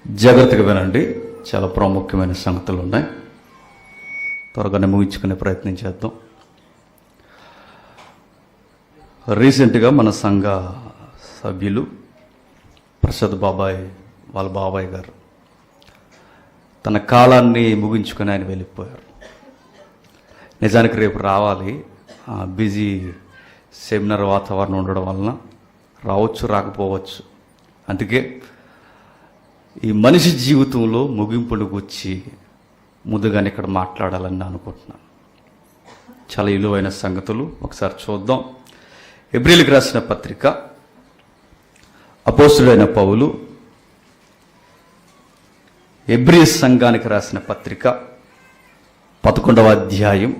జాగ్రత్తగా వినండి, చాలా ప్రాముఖ్యమైన సంగతులు ఉన్నాయి. త్వరగానే ముగించుకునే ప్రయత్నం చేద్దాం. రీసెంట్గా మన సంఘ సభ్యులు ప్రసాద్ బాబాయ్ వాళ్ళ బాబాయ్ గారు తన కాలాన్ని ముగించుకొని ఆయన వెళ్ళిపోయారు. నిజానికి రేపు రావాలి, బిజీ సెమినార్ వాతావరణం ఉండడం వలన రావచ్చు రాకపోవచ్చు. అందుకే ఈ మనిషి జీవితంలో ముగింపును గురించి ముందుగానే ఇక్కడ మాట్లాడాలని అనుకుంటున్నాను. చాలా విలువైన సంగతులు ఒకసారి చూద్దాం. హెబ్రీయులకు రాసిన పత్రిక అపోస్తుడైన పౌలు హెబ్రీ సంఘానికి రాసిన పత్రిక 11వ అధ్యాయం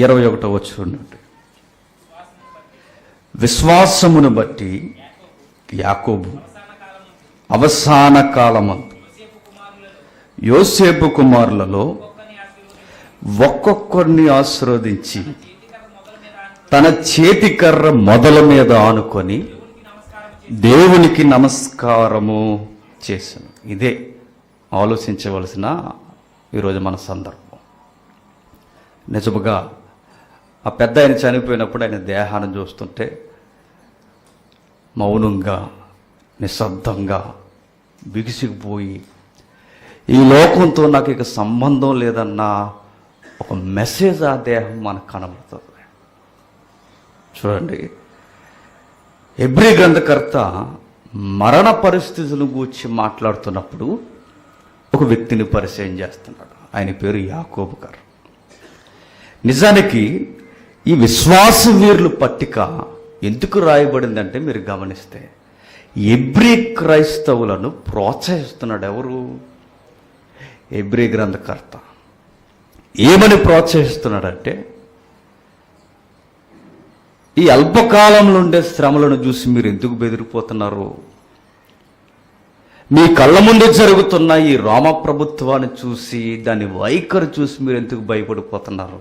21వ వచనం నుండి, విశ్వాసమును బట్టి యాకోబు అవసాన కాలమందు యోసేపు కుమారులలో ఒక్కొక్కరిని ఆశీర్వదించి తన చేతికర్ర మొదల మీద ఆనుకొని దేవునికి నమస్కారము చేశాను. ఇదే ఆలోచించవలసిన ఈరోజు మన సందర్భం. నిజముగా ఆ పెద్ద ఆయన చనిపోయినప్పుడు ఆయన దేహాన్ని చూస్తుంటే మౌనంగా నిశ్శబ్దంగా బిగిసిపోయి ఈ లోకంతో నాకు ఇక సంబంధం లేదన్న ఒక మెసేజ్ ఆ దేహం మనకు కనబడుతుంది. చూడండి, హెబ్రీ గ్రంథకర్త మరణ పరిస్థితుల గురించి మాట్లాడుతున్నప్పుడు ఒక వ్యక్తిని పరిచయం చేస్తున్నాడు. ఆయన పేరు యాకోబు గారు. నిజానికి ఈ విశ్వాస వీరుల పట్టిక ఎందుకు రాయబడిందంటే మీరు గమనిస్తే హెబ్రీ క్రైస్తవులను ప్రోత్సహిస్తున్నాడు. ఎవరు? హెబ్రీ గ్రంథకర్త. ఏమని ప్రోత్సహిస్తున్నాడంటే, ఈ అల్పకాలంలో ఉండే శ్రమలను చూసి మీరు ఎందుకు బెదిరిపోతున్నారు? మీ కళ్ళ ముందు జరుగుతున్న ఈ రోమ ప్రభుత్వాన్ని చూసి, దాని వైఖరి చూసి మీరు ఎందుకు భయపడిపోతున్నారు?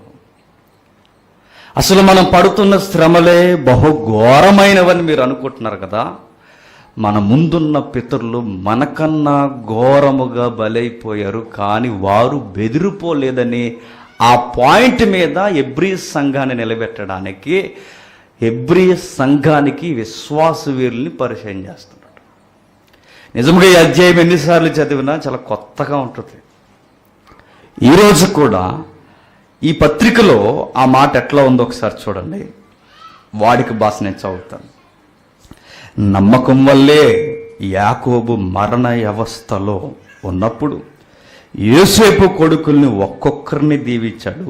అసలు మనం పడుతున్న శ్రమలే బహుఘోరమైనవని మీరు అనుకుంటున్నారు కదా. మన ముందున్న పితరులు మనకన్నా ఘోరముగా బలైపోయారు, కానీ వారు బెదిరిపోలేదని ఆ పాయింట్ మీద హెబ్రీ సంఘాన్ని నిలబెట్టడానికి హెబ్రీ సంఘానికి విశ్వాస వీరుల్ని పరిచయం చేస్తున్నాడు. నిజంగా ఈ అధ్యాయం ఎన్నిసార్లు చదివినా చాలా కొత్తగా ఉంటుంది. ఈరోజు కూడా ఈ పత్రికలో ఆ మాట ఎట్లా ఉందో ఒకసారి చూడండి. వాడికి భాష నేను చదువుతాను. నమ్మకం వల్లే యాకోబు మరణ అవస్థలో ఉన్నప్పుడు యోసేపు కొడుకుల్ని ఒక్కొక్కరిని దీవించాడు.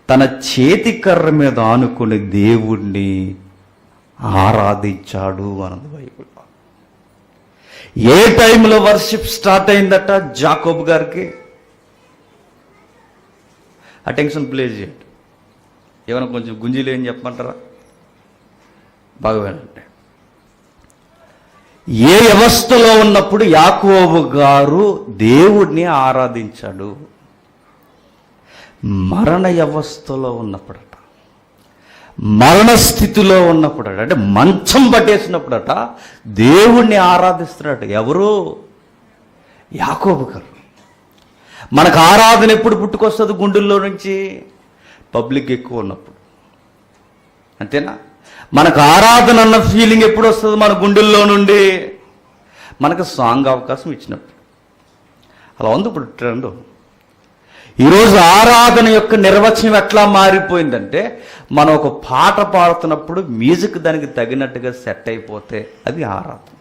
తన చేతి కర్ర మీద ఆనుకుని దేవుణ్ణి ఆరాధించాడు అన్నది బైబిల్లో. ఏ టైంలో వర్షిప్ స్టార్ట్ అయిందట యాకోబు గారికి? అటెన్షన్ ప్లేస్ చేయండి. ఏమైనా కొంచెం గుంజీలు ఏం చెప్పమంటారా? బాగా వినండి. ఏ వ్యవస్థలో ఉన్నప్పుడు యాకోబు గారు దేవుడిని ఆరాధించాడు? మరణ వ్యవస్థలో ఉన్నప్పుడట, మరణ స్థితిలో ఉన్నప్పుడట, అంటే మంచం పట్టేసినప్పుడట దేవుణ్ణి ఆరాధిస్తున్నాడు. ఎవరు? యాకోబు గారు. మనకు ఆరాధన ఎప్పుడు పుట్టుకొస్తుంది? గుండెల్లో నుంచి పబ్లిక్ ఎక్కువ ఉన్నప్పుడు, అంతేనా? మనకు ఆరాధన అన్న ఫీలింగ్ ఎప్పుడు వస్తుంది? మన గుండెల్లో నుండి మనకు సాంగ్ అవకాశం ఇచ్చినప్పుడు. అలా ఉంది ఇప్పుడు ట్రెండ్. ఈరోజు ఆరాధన యొక్క నిర్వచనం ఎట్లా మారిపోయిందంటే, మనం ఒక పాట పాడుతున్నప్పుడు మ్యూజిక్ దానికి తగినట్టుగా సెట్ అయిపోతే అది ఆరాధన.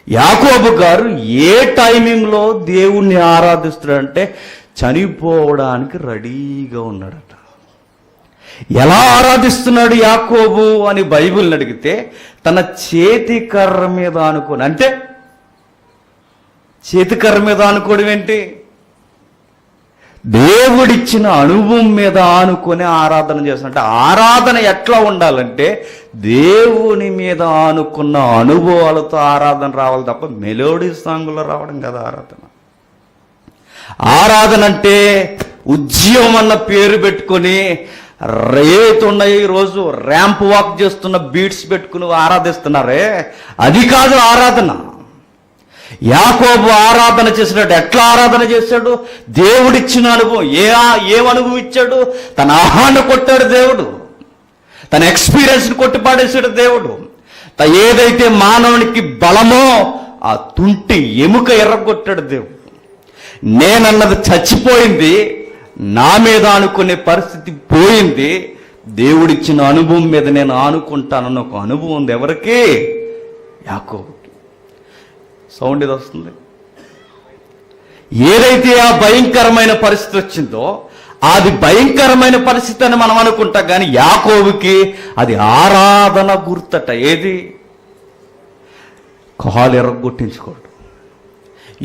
యాకోబు గారు ఏ టైమింగ్లో దేవుణ్ణి ఆరాధిస్తున్నాడంటే చనిపోవడానికి రెడీగా ఉన్నాడట. ఎలా ఆరాధిస్తున్నాడు యాకోబు అని బైబిల్ని అడిగితే, తన చేతి కర్ర మీద ఆనుకొని. అంటే చేతి కర్ర మీద ఆనుకోవడం ఏంటి? దేవుడిచ్చిన అనుభవం మీద ఆనుకొని ఆరాధన చేస్తున్నట్టు. ఆరాధన ఎట్లా ఉండాలంటే దేవుని మీద ఆనుకున్న అనుభవాలతో ఆరాధన రావాలి తప్ప మెలోడీ సాంగులో రావడం కదా ఆరాధన. ఆరాధన అంటే ఉద్యమం అన్న పేరు పెట్టుకొని ఏవైతే ఉన్నాయో ఈరోజు ర్యాంప్ వాక్ చేస్తున్న బీట్స్ పెట్టుకుని ఆరాధిస్తున్నారే, అది కాదు ఆరాధన. యాకోబు ఆరాధన చేసినట్టు ఎట్లా ఆరాధన చేశాడు? దేవుడిచ్చిన అనుభవం. ఏం అనుభవం ఇచ్చాడు? తన ఆహాన్ని కొట్టాడు దేవుడు, తన ఎక్స్పీరియన్స్ని కొట్టిపాడేశాడు దేవుడు. ఏదైతే మానవునికి బలమో ఆ తుంటి ఎముక ఎర్రగొట్టాడు దేవుడు. నేనన్నది చచ్చిపోయింది, నా మీద ఆనుకునే పరిస్థితి పోయింది. దేవుడిచ్చిన అనుభవం మీద నేను ఆనుకుంటానన్న ఒక అనుభవం ఉంది. ఎవరికి? యాకోబుకి. సౌండ్ ఇది వస్తుంది. ఏదైతే ఆ భయంకరమైన పరిస్థితి వచ్చిందో అది భయంకరమైన పరిస్థితి అని మనం అనుకుంటాం, కానీ యాకోబుకి అది ఆరాధన గుర్తట. ఏది? కాలు ఎర్రగొట్టించుకోడు.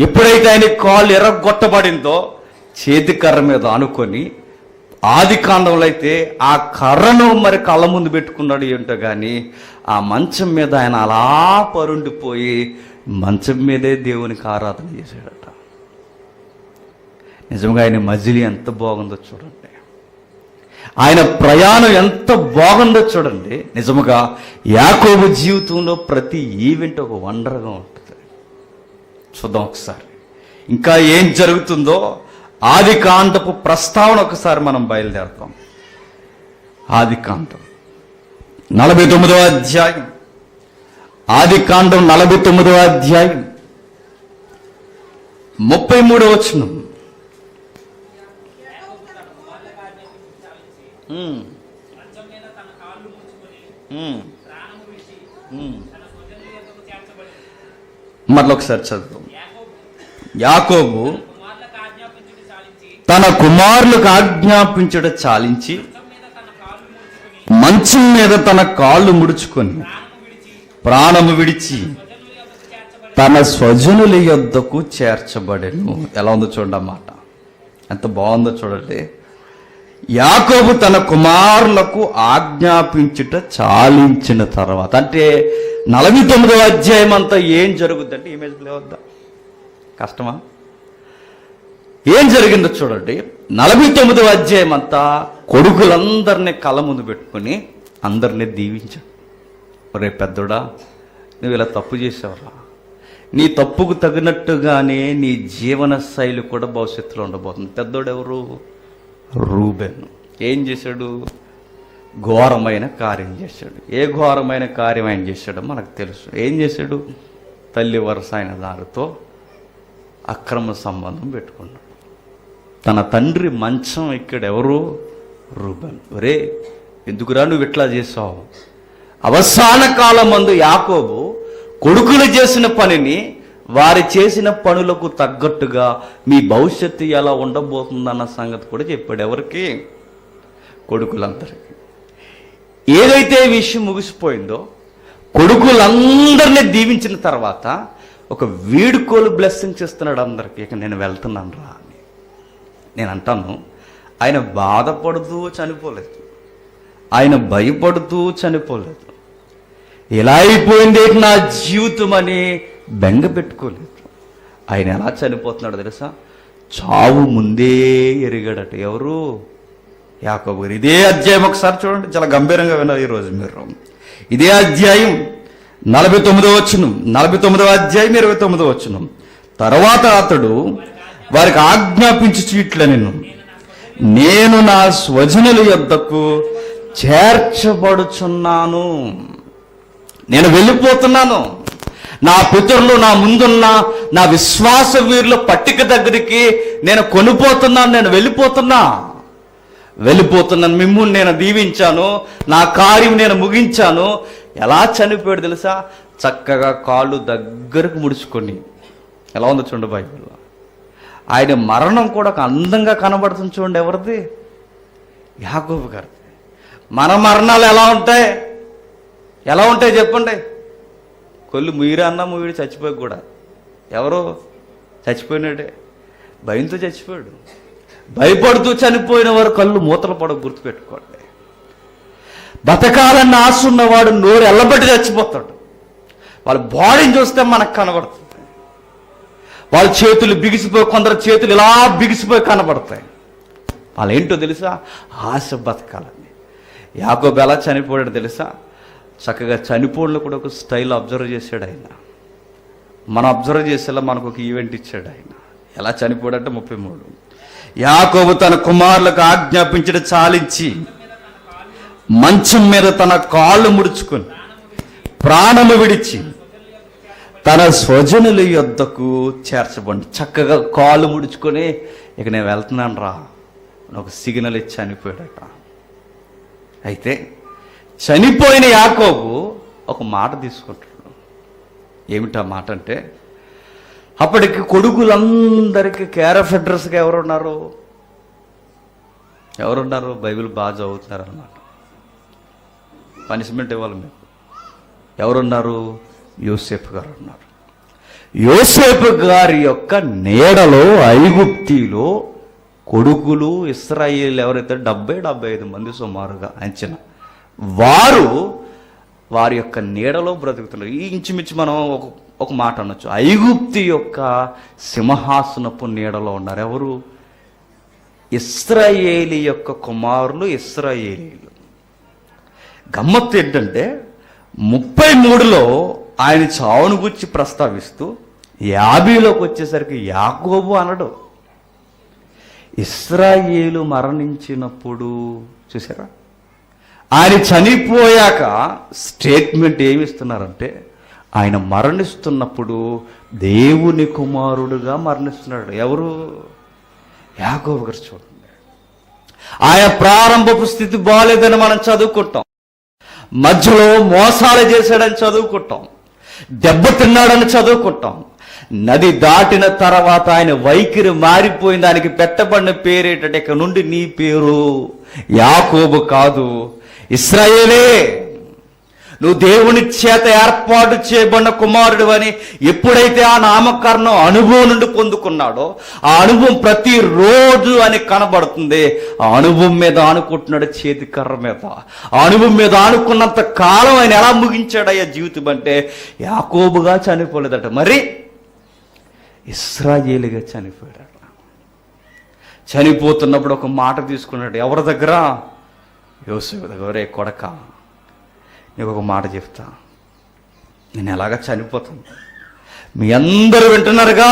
ఎప్పుడైతే ఆయన కాలు ఎర్రగొట్టబడిందో చేతి కర్ర మీద ఆనుకొని, ఆది కాండంలో అయితే ఆ కర్రను మరి కళ్ళ ముందు పెట్టుకున్నాడు ఏంటో కానీ ఆ మంచం మీద ఆయన అలా పరుండిపోయి మంచం మీదే దేవునికి ఆరాధన చేశాడట. నిజంగా ఆయన మజిలీ ఎంత బాగుందో చూడండి, ఆయన ప్రయాణం ఎంత బాగుందో చూడండి. నిజముగా యాకోబు జీవితంలో ప్రతి ఈవెంట్ ఒక వండర్గా ఉంటుంది. చూద్దాం ఒకసారి ఇంకా ఏం జరుగుతుందో. ఆది కాండపు ప్రస్తావన ఒకసారి మనం బయలుదేరుతాం. ఆది కాండం 49వ అధ్యాయం. ఆది కాండం 49వ అధ్యాయం 33వ వచనం. మరొకసారి ఒకసారి చదువు. యాకోబు తన కుమారులకు ఆజ్ఞాపించుట చాలించి మంచం మీద తన కాళ్ళు ముడుచుకొని ప్రాణము విడిచి తన స్వజనుల యొద్దకు చేర్చబడెను. ఎలా ఉందో చూడండి అన్నమాట, ఎంత బాగుందో చూడండి. యాకోబు తన కుమారులకు ఆజ్ఞాపించుట చాలించిన తర్వాత, అంటే 49వ అధ్యాయం అంతా ఏం జరుగుద్దంటే, ఇమేజ్ ప్లే వద్దా? కష్టమా? ఏం జరిగిందో చూడండి. 49వ అధ్యాయం అంతా కొడుకులందరినీ కళ్ళ ముందు పెట్టుకుని అందరినీ దీవించాడు. ఒరే పెద్దోడా, నువ్వు ఇలా తప్పు చేసావురా, నీ తప్పుకు తగినట్టుగానే నీ జీవన శైలి కూడా భవిష్యత్తులో ఉండబోతుంది. పెద్దోడు ఎవరు? రూబెన్. ఏం చేశాడు? ఘోరమైన కార్యం చేశాడు. ఏ ఘోరమైన కార్యం ఆయన చేశాడో మనకు తెలుసు. ఏం చేశాడు? తల్లి వరుస అయిన దానితో అక్రమ సంబంధం పెట్టుకున్నాడు. తన తండ్రి మంచం ఇక్కడ ఎవరు? రూబెన్. ఒరే ఎందుకురా నువ్వు ఇట్లా చేసావు? అవసాన కాలం మందు యాకోబు కొడుకులు చేసిన పనిని, వారి చేసిన పనులకు తగ్గట్టుగా మీ భవిష్యత్తు ఎలా ఉండబోతుందన్న సంగతి కూడా చెప్పాడు. ఎవరికి? కొడుకులందరికీ. ఏదైతే విషయం ముగిసిపోయిందో, కొడుకులందరినీ దీవించిన తర్వాత ఒక వీడుకోలు బ్లెస్సింగ్స్ ఇస్తున్నాడు అందరికీ. ఇక నేను వెళ్తున్నాను రా అని. నేను అంటాను, ఆయన బాధపడుతూ చనిపోలేదు, ఆయన భయపడుతూ చనిపోలేదు. ఎలా అయిపోయింది నా జీవితం అని బెంగ పెట్టుకోలేదు. ఆయన ఎలా చనిపోతున్నాడు తెలుసా? చావు ముందే ఎరిగాడట. ఎవరు? యాకోబు. ఇదే అధ్యాయం ఒకసారి చూడండి, చాలా గంభీరంగా విన్నారు ఈరోజు మీరు. ఇదే అధ్యాయం 49వ వచనం, 49వ అధ్యాయం 29వ వచనం. తర్వాత అతడు వారికి ఆజ్ఞాపించి ఇట్లా, నేను నా స్వజనుల యొద్దకు చేర్చబడుచున్నాను, నేను వెళ్ళిపోతున్నాను. నా పితరులు నా ముందున్న నా విశ్వాస వీరుల పట్టిక దగ్గరికి నేను కొనిపోతున్నాను. నేను వెళ్ళిపోతున్నాను. మిమ్మల్ని నేను దీవించాను, నా కార్యం నేను ముగించాను. ఎలా చనిపోయాడు తెలుసా? చక్కగా కాళ్ళు దగ్గరకు ముడుచుకొని. ఎలా ఉందో చూడండి బైబిల్లో. ఆయన మరణం కూడా ఒక అందంగా కనబడుతుంది చూడండి. ఎవరిది? యాకోబు గారిది. మన మరణాలు ఎలా ఉంటాయి? చెప్పండి. కొల్లు ముయ్యిరా అన్న ముయ్యిడు చచ్చిపోయి కూడా ఎవరో చచ్చిపోయినాడే, భయంతో చచ్చిపోయాడు. భయపడుతూ చనిపోయిన వారు కళ్ళు మూతలు పడ గుర్తుపెట్టుకోండి. బతకాలన్న ఆశ ఉన్నవాడు నోరు ఎల్లబట్టి చచ్చిపోతాడు. వాళ్ళ బాడీని చూస్తే మనకు కనబడుతుంది. వాళ్ళ చేతులు బిగిసిపోయి, కొందరు చేతులు ఇలా బిగిసిపోయి కనబడతాయి. వాళ్ళు ఏంటో తెలుసా? ఆశ బతకాలని. యాకోబు ఎలా చనిపోయాడు తెలుసా? చక్కగా చనిపోవడంలో కూడా ఒక స్టైల్ అబ్జర్వ్ చేశాడు ఆయన. మనం అబ్జర్వ్ చేసేలా మనకు ఒక ఈవెంట్ ఇచ్చాడు ఆయన. ఎలా చనిపోయాడంటే 33, యాకోబు తన కుమారులకు ఆజ్ఞాపించడం చాలించి మంచం మీద తన కాళ్ళు ముడుచుకొని ప్రాణము విడిచి తన స్వజనుల యొద్దకు చేర్చబడి, చక్కగా కాళ్ళు ముడుచుకొని ఇక నేను వెళ్తున్నాను రా ఒక సిగ్నల్ ఇచ్చి చనిపోయాడట. అయితే చనిపోయిన యాకోబు ఒక మాట తీసుకుంటాడు. ఏమిటా మాట అంటే, అప్పటికి కొడుకులందరికీ కేర్ ఆఫ్ అడ్రస్గా ఎవరున్నారు? బైబిల్ బాగా చదువుతున్నారు అన్నమాట. పనిష్మెంట్ ఇవ్వాలి మీకు. ఎవరున్నారు? యోసేపు గారు ఉన్నారు. యోసేపు గారి యొక్క నీడలో ఐగుప్తిలో కొడుకులు ఇశ్రాయేలు ఎవరైతే 70-75 మంది సుమారుగా అంచనా, వారి యొక్క నీడలో బ్రతుకుతున్నారు. ఈ ఇంచుమించు మనం ఒక మాట అనొచ్చు, ఐగుప్తి యొక్క సింహాసనపు నీడలో ఉన్నారు. ఎవరు? ఇశ్రాయేలు యొక్క కుమారులు, ఇశ్రాయేలీలు. గమ్మత్తు ఏంటంటే 33లో ఆయన చావును గురించి ప్రస్తావిస్తూ 50లోకి వచ్చేసరికి యాకోబు అనడు. ఇశ్రాయేలు మరణించినప్పుడు చూసారా, ఆయన చనిపోయాక స్టేట్మెంట్ ఏమిస్తున్నారంటే, ఆయన మరణిస్తున్నప్పుడు దేవుని కుమారుడుగా మరణిస్తున్నాడు. ఎవరు? యాకోబు గారు. చూడండి, ఆయన ప్రారంభపు స్థితి బాగాలేదని మనం చదువుకుంటాం, మధ్యలో మోసాలు చేశాడని చదువుకుంటాం, దెబ్బతిన్నాడని చదువుకుంటాం. నది దాటిన తర్వాత ఆయన వైఖరి మారిపోయిన దానికి పెట్టబడిన పేరేంటంటే, ఇక నుండి నీ పేరు యాకోబు కాదు, ఇశ్రాయేలే. నువ్వు దేవుని చేత ఏర్పాటు చేయబడిన కుమారుడు అని ఎప్పుడైతే ఆ నామకరణం అనుభవం నుండి పొందుకున్నాడో, ఆ అనుభవం ప్రతిరోజు అని కనబడుతుంది. ఆ అనుభవం మీద ఆనుకుంటున్నాడు, చేతి కర్ర మీద. ఆ అనుభవం మీద ఆనుకున్నంత కాలం ఆయన ఎలా ముగించాడయ్యా జీవితం అంటే, యాకోబుగా చనిపోలేదట, మరి ఇశ్రాయేలుగా చనిపోయాడట. చనిపోతున్నప్పుడు ఒక మాట తీసుకున్నాడు. ఎవరి దగ్గర? యోసేపు దగ్గర. రే కొడక, నీకు ఒక మాట చెప్తా, నేను ఎలాగ చనిపోతాను, మీ అందరూ వింటున్నారుగా,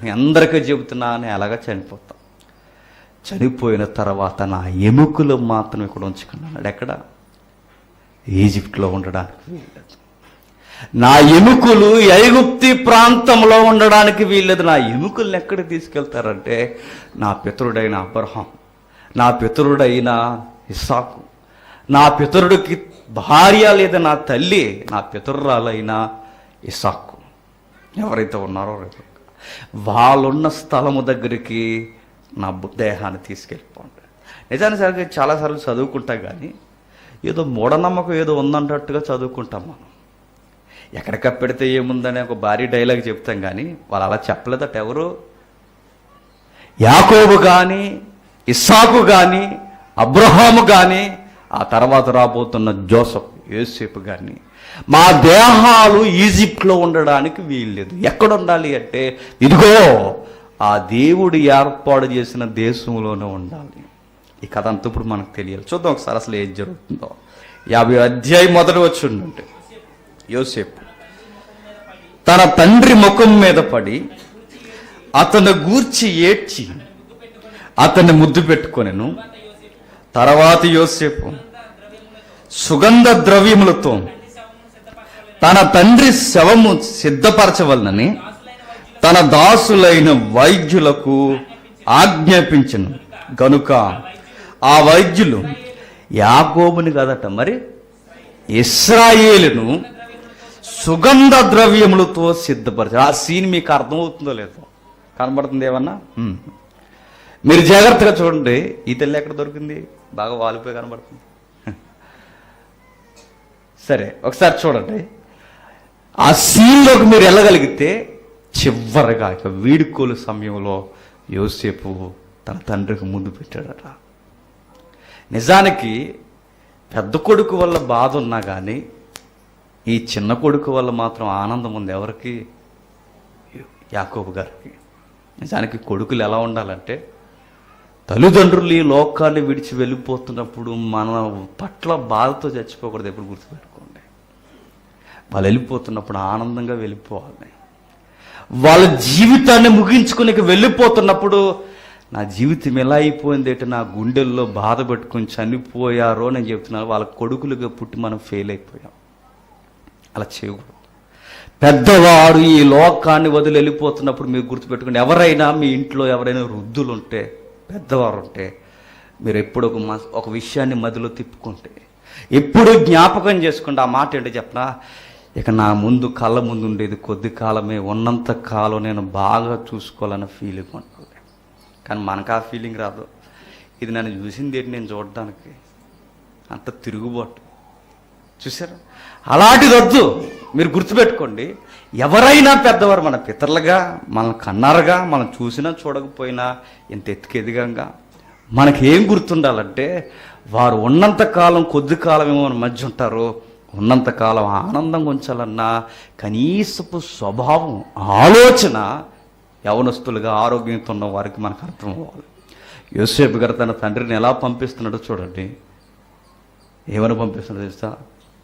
మీ అందరికీ చెబుతున్నా, నేను ఎలాగ చనిపోతా. చనిపోయిన తర్వాత నా ఎముకలు మాత్రం ఇక్కడ ఉంచుకున్నాడు. ఎక్కడ? ఈజిప్ట్లో ఉండడానికి వీల్లేదు. నా ఎముకలు ఐగుప్తి ప్రాంతంలో ఉండడానికి వీల్లేదు. నా ఎముకల్ని ఎక్కడికి తీసుకెళ్తారంటే, నా పితరుడైన అబ్రహాం, నా పితరుడైన ఇస్సాకు, నా పితరుడికి భార్య లేదా నా తల్లి, నా పితరురాలైన ఇస్సాకు ఎవరైతే ఉన్నారో వాళ్ళున్న స్థలము దగ్గరికి నా దేహాన్ని తీసుకెళ్ళిపోండి. నిజానికి చాలాసార్లు చదువుకుంటాం, కానీ ఏదో మూఢనమ్మకం ఏదో ఉందంటట్టుగా చదువుకుంటాం మనం. ఎక్కడికి పెడితే ఏముందని ఒక భారీ డైలాగ్ చెప్తాం, కానీ వాళ్ళు అలా చెప్పలేదట. ఎవరు? యాకోబు కానీ, ఇస్సాకు కానీ, అబ్రహాము కానీ, ఆ తర్వాత రాబోతున్న జోసెఫ్, యోసేపు కానీ, మా దేహాలు ఈజిప్ట్లో ఉండడానికి వీల్లేదు. ఎక్కడ ఉండాలి అంటే, ఇదిగో ఆ దేవుడు ఏర్పాటు చేసిన దేశంలోనే ఉండాలి. ఈ కథ అంతా ఇప్పుడు మనకు తెలియాలి. చూద్దాం ఒకసారి అసలు ఏం జరుగుతుందో. 50వ అధ్యాయం మొదటి వచ్చుంటే, యోసేపు తన తండ్రి ముఖం మీద పడి అతను గూర్చి ఏడ్చి అతన్ని ముద్దు పెట్టుకొనెను. తర్వాత యోసేపు సుగంధ ద్రవ్యములతో తన తండ్రి శవము సిద్ధపరచవలనని తన దాసులైన వైద్యులకు ఆజ్ఞాపించెను. గనుక ఆ వైద్యులు యాకోబుని కదట, మరి ఇశ్రాయేలును సుగంధ ద్రవ్యములతో సిద్ధపరచారు. ఆ సీన్ మీకు అర్థమవుతుందో లేదో, కనబడుతుంది ఏమన్నా? మీరు జాగ్రత్తగా చూడండి. ఈ తెల్లి ఎక్కడ దొరికింది? బాగా వాలిపోయి కనబడుతుంది. సరే, ఒకసారి చూడండి. ఆ సీన్లోకి మీరు వెళ్ళగలిగితే చివరిగా ఇక వీడుకోలు సమయంలో యోసేపు తన తండ్రికి ముందు పెట్టాడట. నిజానికి పెద్ద కొడుకు వల్ల బాధ ఉన్నా కానీ ఈ చిన్న కొడుకు వల్ల మాత్రం ఆనందం ఉంది. ఎవరికి? యాకోబు గారికి. నిజానికి కొడుకులు ఎలా ఉండాలంటే తల్లిదండ్రులు ఈ లోకాన్ని విడిచి వెళ్ళిపోతున్నప్పుడు మన పట్ల బాధతో చచ్చిపోకూడదు. ఎప్పుడు గుర్తుపెట్టుకోండి, వాళ్ళు వెళ్ళిపోతున్నప్పుడు ఆనందంగా వెళ్ళిపోవాలి. వాళ్ళ జీవితాన్ని ముగించుకుని వెళ్ళిపోతున్నప్పుడు నా జీవితం ఎలా అయిపోయింది ఏంటి, నా గుండెల్లో బాధ పెట్టుకొని చనిపోయారో నేను చెప్తున్నాను. వాళ్ళ కొడుకులుగా పుట్టి మనం ఫెయిల్ అయిపోయాం. అలా చేయకూడదు. పెద్దవారు ఈ లోకాన్ని వదిలి వెళ్ళిపోతున్నప్పుడు మీరు గుర్తుపెట్టుకోండి, ఎవరైనా మీ ఇంట్లో ఎవరైనా వృద్ధులు ఉంటే, పెద్దవారు ఉంటే, మీరు ఎప్పుడు ఒక విషయాన్ని మదిలో తిప్పుకుంటే, ఎప్పుడు జ్ఞాపకం చేసుకోండి. ఆ మాట ఏంటో చెప్పనా, ఇక నా ముందు కళ్ళ ముందు ఉండేది కొద్ది కాలమే, ఉన్నంత కాలం నేను బాగా చూసుకోవాలన్న ఫీలింగ్ ఉంటుంది. కానీ మనకు ఆ ఫీలింగ్ రాదు. ఇది నన్ను చూసింది ఏంటి నేను చూడడానికి, అంత తిరుగుబాటు చూసారా. అలాంటిది వద్దు. మీరు గుర్తుపెట్టుకోండి, ఎవరైనా పెద్దవారు మన పితరులుగా, మనల్ని కన్నారుగా, మనం చూసినా చూడకపోయినా ఇంత ఎత్తుకెదిగంగా మనకేం గుర్తుండాలంటే, వారు ఉన్నంతకాలం కొద్ది కాలం ఏమో మన మధ్య ఉంటారు, ఉన్నంతకాలం ఆనందంగా ఉంచాలన్నా కనీసపు స్వభావం, ఆలోచన యవనస్తులుగా ఆరోగ్యంతో ఉన్న వారికి మనకు అర్థం అవ్వాలి. యోసేపు గారు తన తండ్రిని ఎలా పంపిస్తున్నాడో చూడండి. ఏమని పంపిస్తున్నాడో తెలుసా,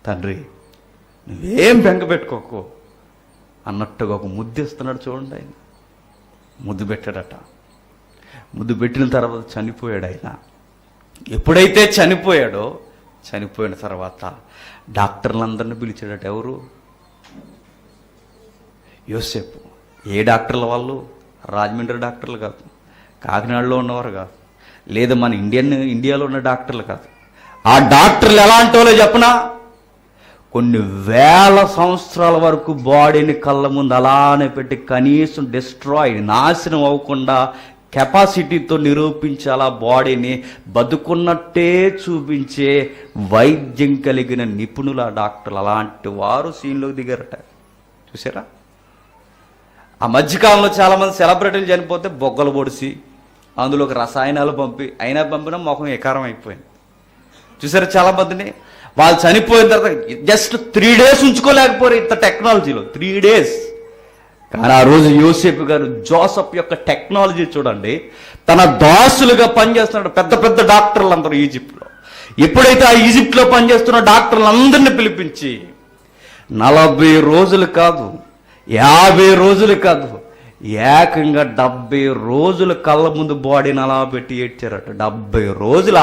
తండ్రి నువ్వేం బెంగ పెట్టుకోకు అన్నట్టుగా ఒక ముద్దు ఇస్తున్నాడు చూడండి. ఆయన ముద్దు పెట్టాడట. ముద్దు పెట్టిన తర్వాత చనిపోయాడు ఆయన. ఎప్పుడైతే చనిపోయాడో, చనిపోయిన తర్వాత డాక్టర్లందరినీ పిలిచాడట. ఎవరు? యోసేపు. ఏ డాక్టర్ల వాళ్ళు? రాజమండ్రి డాక్టర్లు కాదు, కాకినాడలో ఉన్నవారు కాదు, లేదా మన ఇండియాలో ఉన్న డాక్టర్లు కాదు. ఆ డాక్టర్లు ఎలాంటి వాళ్ళో చెప్పనా, కొన్ని వేల సంవత్సరాల వరకు బాడీని కళ్ళ ముందు అలానే పెట్టి కనీసం నాశనం అవ్వకుండా కెపాసిటీతో నిరూపించి అలా బాడీని బతుకున్నట్టే చూపించే వైద్యం కలిగిన నిపుణుల డాక్టర్లు, అలాంటి వారు సీన్లోకి దిగారట. చూసారా? ఆ మధ్యకాలంలో చాలామంది సెలబ్రిటీలు చనిపోతే బొగ్గలు పొడిసి అందులోకి రసాయనాలు పంపినా ముఖం ఎకారం అయిపోయింది. చూసారా? చాలామందిని వాళ్ళు చనిపోయిన తర్వాత జస్ట్ 3 days ఉంచుకోలేకపోయారు ఇంత టెక్నాలజీలో. 3 days. కానీ ఆ రోజు యోసేపు గారు జోసెఫ్ యొక్క టెక్నాలజీ చూడండి, తన దాసులుగా పనిచేస్తున్నాడు పెద్ద పెద్ద డాక్టర్లు అందరూ ఈజిప్ట్లో. ఎప్పుడైతే ఆ ఈజిప్ట్లో పనిచేస్తున్న డాక్టర్లందరినీ పిలిపించి 40 రోజులు కాదు, 50 రోజులు కాదు, ఏకంగా 70 రోజులు కళ్ళ ముందు బాడీని అలా పెట్టి ఏడ్చారట. 70 రోజుల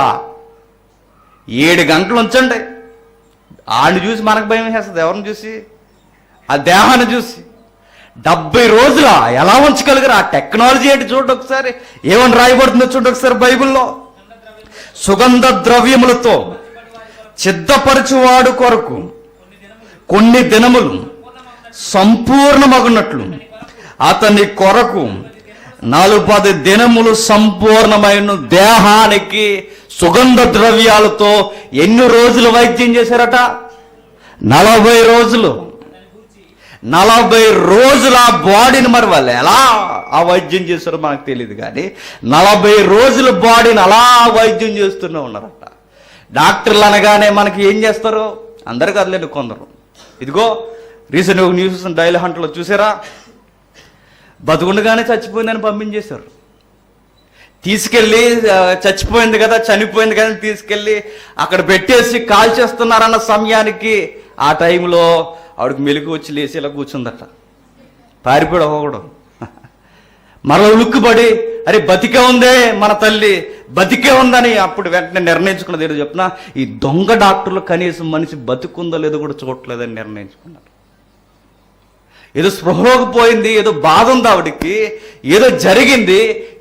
7 గంటలు ఉంచండి. ఆడిని చూసి మనకు భయం వేస్తుంది. ఎవరిని చూసి? ఆ దేహాన్ని చూసి. 70 రోజుల ఎలా ఉంచగలిగారు? ఆ టెక్నాలజీ ఏంటి చూడండి ఒకసారి. ఏమని రాయబడుతుందో చూడండి ఒకసారి బైబిల్లో. సుగంధ ద్రవ్యములతో సిద్ధపరచువాడు కొరకు కొన్ని దినములు సంపూర్ణమగునట్లు అతని కొరకు 40 దినములు సంపూర్ణమైన దేహానికి సుగంధ ద్రవ్యాలతో ఎన్ని రోజులు వైద్యం చేశారట? 40 రోజులు. 40 రోజులు ఆ బాడీని మరి వాళ్ళు ఎలా ఆ వైద్యం చేస్తారో మనకు తెలియదు, కానీ 40 రోజులు బాడీని అలా వైద్యం చేస్తూనే ఉన్నారట. డాక్టర్లు అనగానే మనకి ఏం చేస్తారు? అందరు కదలేండి, కొందరు. ఇదిగో రీసెంట్ ఒక న్యూస్ డైలీ హంట్లో చూసారా? బతుకుండగానే చచ్చిపోయిందని పంపించేశారు. తీసుకెళ్ళి చనిపోయింది కదా తీసుకెళ్ళి అక్కడ పెట్టేసి కాల్ చేస్తున్నారన్న సమయానికి ఆ టైంలో ఆవిడకి మెలుగు వచ్చి లేచి ఇలా కూర్చుందట. పారిపోయాడు ఒకడు. మరో ఉలుక్కుబడి అరే బతికే ఉందే మన తల్లి, బతికే ఉందని అప్పుడు వెంటనే నిర్ణయించుకున్నది. ఏదో చెప్పిన ఈ దొంగ డాక్టర్లు కనీసం మనిషి బతుకుందో లేదో కూడా చూడట్లేదని నిర్ణయించుకున్నారు. ఏదో స్పృహలోకి పోయింది, ఏదో బాధ ఉంది ఆవిడికి, ఏదో జరిగింది.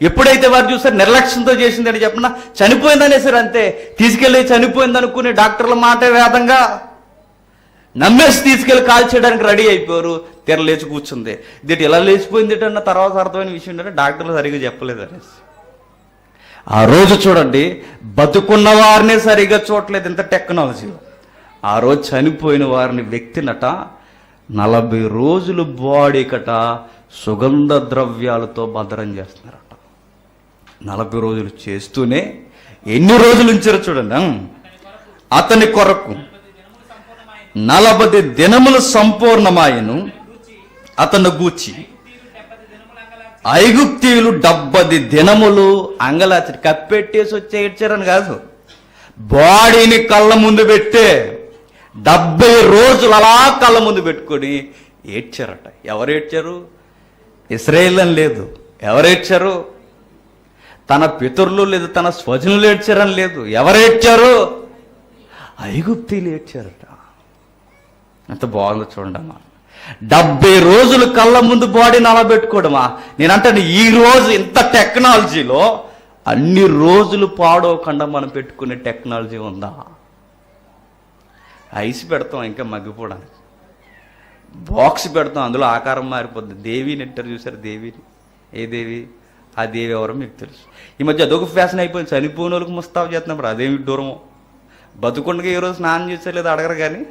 ఎప్పుడైతే వారు చూసారు నిర్లక్ష్యంతో చేసింది అని చెప్పిన చనిపోయిందనేసారు అంతే. తీసుకెళ్ళి చనిపోయింది అనుకుని డాక్టర్ల మాట వేదంగా నమ్మేసి తీసుకెళ్ళి కాల్ చేయడానికి రెడీ అయిపోయారు. తెర లేచి కూర్చుంది. దీటి ఎలా లేచిపోయింది అన్న తర్వాత అర్థమైన విషయం ఏంటంటే డాక్టర్లు సరిగ్గా చెప్పలేదు అనేసి. ఆ రోజు చూడండి, బతుకున్న వారిని సరిగ్గా చూడలేదు ఇంత టెక్నాలజీలో. ఆ రోజు చనిపోయిన వారిని వ్యక్తినట 40 రోజులు బాడీకట సుగంధ ద్రవ్యాలతో భద్రం చేస్తున్నారట. 40 రోజులు చేస్తూనే ఎన్ని రోజులు ఉంచారో చూడండి. అతని కొరకు 40 దినములు సంపూర్ణమాయను అతను గూర్చి ఐగుప్తీయులు 70 దినములు అంగలాచి కప్పెట్టేసి వచ్చి ఏడ్చారని కాదు, బాడీని కళ్ళ ముందు పెట్టే 70 రోజులు అలా కళ్ళ ముందు పెట్టుకొని ఏడ్చారట. ఎవరు ఏడ్చారు? ఇశ్రాయేల్ అని లేదు. ఎవరు ఏడ్చారు? తన పితరులు లేదు, తన స్వజనులు ఏడ్చారని లేదు. ఎవరు ఏడ్చారు? ఐగుప్తీయులు ఏడ్చారట. ఎంత బాగుందో చూడమ్మా. 70 రోజులు కళ్ళ ముందు బాడీని అలా పెట్టుకోవడమా? నేనంటాను, ఈ రోజు ఇంత టెక్నాలజీలో అన్ని రోజులు పాడవకుండా మనం పెట్టుకునే టెక్నాలజీ ఉందా? ఐస్ పెడతాం ఇంకా మగ్గిపోవడానికి, బాక్స్ పెడతాం, అందులో ఆకారం మారిపోద్ది. దేవిని ఎంటర్ చూసారు? దేవిని, ఏ దేవి? ఆ దేవి ఎవరో మీకు తెలుసు. ఈ మధ్య అదొక ఫ్యాషన్ అయిపోయింది, చనిపోయిన వాళ్ళకి ముస్తాబు చేస్తున్నప్పుడు. అదేమి దూరమో, బతుకుండగా ఏ రోజు స్నానం చేసేలేదు అడగరు, కానీ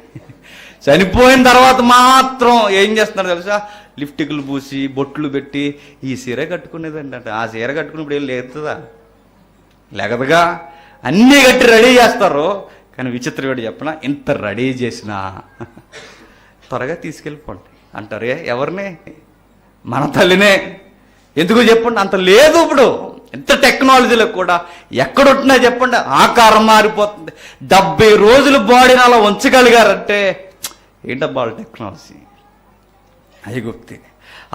చనిపోయిన తర్వాత మాత్రం ఏం చేస్తున్నారు తెలుసా? లిప్టిక్లు పూసి బొట్లు పెట్టి ఈ చీర కట్టుకునేదండి అంటే, ఆ చీర కట్టుకున్నప్పుడు ఏం లేదుదా? లేకదుగా. అన్నీ కట్టి రెడీ చేస్తారు. కానీ విచిత్రం ఏంటి చెప్పనా? ఇంత రెడీ చేసినా త్వరగా తీసుకెళ్ళిపోండి అంటారే. ఎవరిని? మన తల్లినే. ఎందుకు చెప్పండి? అంత లేదు. ఇప్పుడు ఎంత టెక్నాలజీలో కూడా ఎక్కడుంటున్నా చెప్పండి, ఆకారం మారిపోతుంది. 70 రోజులు బాడీని అలా ఉంచగలిగారంటే ఏంటబ్బా టెక్నాలజీ. ఐగుప్తి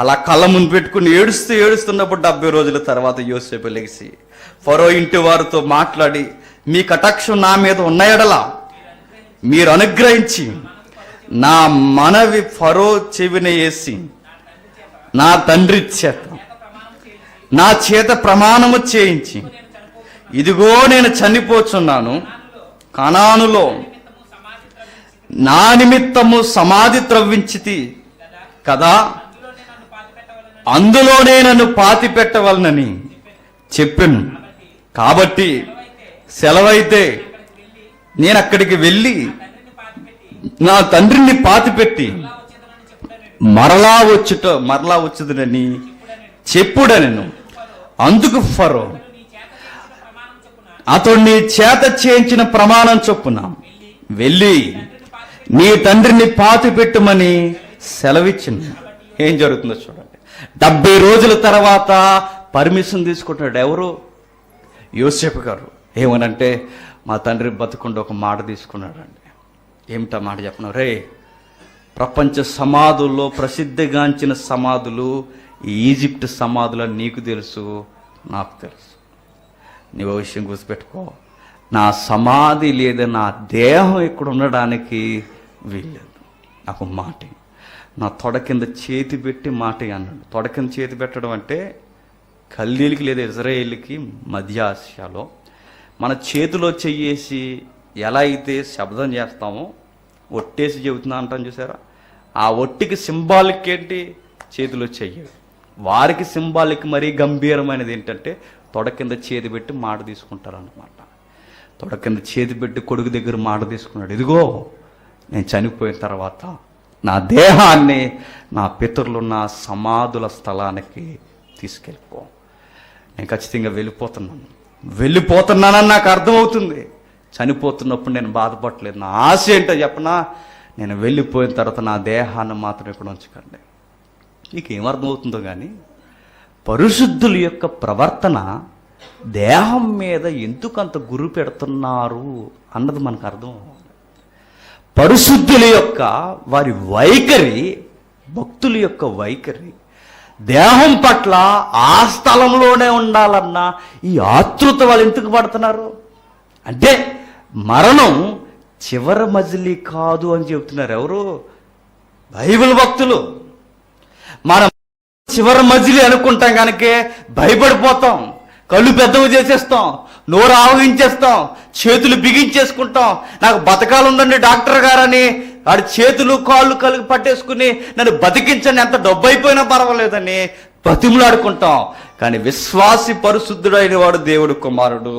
అలా కళ్ళ ముందు పెట్టుకుని ఏడుస్తున్నప్పుడు 70 రోజుల తర్వాత యోసేపు లెగిసి ఫరో ఇంటి వారితో మాట్లాడి, మీ కటాక్షం నా మీద ఉన్న ఎడల మీరు అనుగ్రహించి నా మనవి ఫరో చెవిన వేసి నా తండ్రి చేత నా చేత ప్రమాణము చేయించి, ఇదిగో నేను చనిపోచున్నాను, కనానులో నా నిమిత్తము సమాధి త్రవ్వించితి కదా, అందులోనే నన్ను పాతి పెట్టవలనని చెప్పాను. కాబట్టి సెలవైతే నేను అక్కడికి వెళ్ళి నా తండ్రిని పాతిపెట్టి మరలా వచ్చుదనని చెప్పుడనెను. అందుకు ఫరో, అతడు నీ చేత చేయించిన ప్రమాణం చొప్పున వెళ్ళి నీ తండ్రిని పాతి పెట్టుమని సెలవిచ్చింది. ఏం జరుగుతుందో చూడండి. 70 రోజుల తర్వాత పర్మిషన్ తీసుకుంటున్నాడు. ఎవరు? యోసేపు గారు. ఏమనంటే, మా తండ్రి బతుకుండా ఒక మాట తీసుకున్నాడండి. ఏమిటా మాట చెప్పను? రే, ప్రపంచ సమాధుల్లో ప్రసిద్ధిగాంచిన సమాధులు ఈజిప్ట్ సమాధులు నీకు తెలుసు, నాకు తెలుసు. నీవు విషయం గుర్తుపెట్టుకో, నా సమాధి లేదా నా దేహం ఇక్కడ ఉండడానికి వీల్లేదు. నాకు మాట, నా తొడ కింద చేతి పెట్టి మాట అన్నాడు. తొడ కింద చేతి పెట్టడం అంటే కల్దీలకి లేదా ఇజ్రాయేల్కి మధ్య ఆసియాలో మన చేతిలో చెయ్యేసి ఎలా అయితే శబ్దం చేస్తామో, ఒట్టేసి చెబుతున్నా అంటాం చూసారా, ఆ ఒట్టికి సింబాలిక్ ఏంటి? చేతిలో చెయ్యి. వారికి సింబాలిక్ మరీ గంభీరమైనది ఏంటంటే తొడ కింద చేతి పెట్టి మాట తీసుకుంటారు అన్నమాట. తొడ కింద చేతి పెట్టి కొడుకు దగ్గర మాట తీసుకున్నాడు. ఇదిగో నేను చనిపోయిన తర్వాత నా దేహాన్ని నా పితరులున్న సమాధుల స్థలానికి తీసుకెళ్ళిపో. నేను ఖచ్చితంగా వెళ్ళిపోతున్నానని నాకు అర్థమవుతుంది. చనిపోతున్నప్పుడు నేను బాధపడలేదు. నా ఆశ ఏంటో చెప్పనా? నేను వెళ్ళిపోయిన తర్వాత నా దేహాన్ని మాత్రం ఇక్కడ ఉంచకండి. నీకు ఏమర్థమవుతుందో కానీ పరిశుద్ధుల యొక్క ప్రవర్తన దేహం మీద ఎందుకంత గురి పెడుతున్నారు అన్నది మనకు అర్థం. పరిశుద్ధుల యొక్క వారి వైఖరి, భక్తుల యొక్క వైఖరి దేహం పట్ల ఆ స్థలంలోనే ఉండాలన్న ఈ ఆతృత వాళ్ళు ఎందుకు పడుతున్నారు అంటే, మరణం చివరి మజిలీ కాదు అని చెబుతున్నారు. ఎవరు? బైబిల్ భక్తులు. మనం చివరి మజిలీ అనుకుంటాం కనుక భయపడిపోతాం, కళ్ళు పెద్దవి చేసేస్తాం, నోరు ఆవగించేస్తాం, చేతులు బిగించేసుకుంటాం. నాకు బతకాలుందండి డాక్టర్ గారని వాడి చేతులు కాళ్ళు కలిగి పట్టేసుకుని నన్ను బతికించండి, ఎంత డబ్బు అయిపోయినా పర్వాలేదని బతిములాడుకుంటాం. కానీ విశ్వాసి పరిశుద్ధుడైన వాడు దేవుడు కుమారుడు.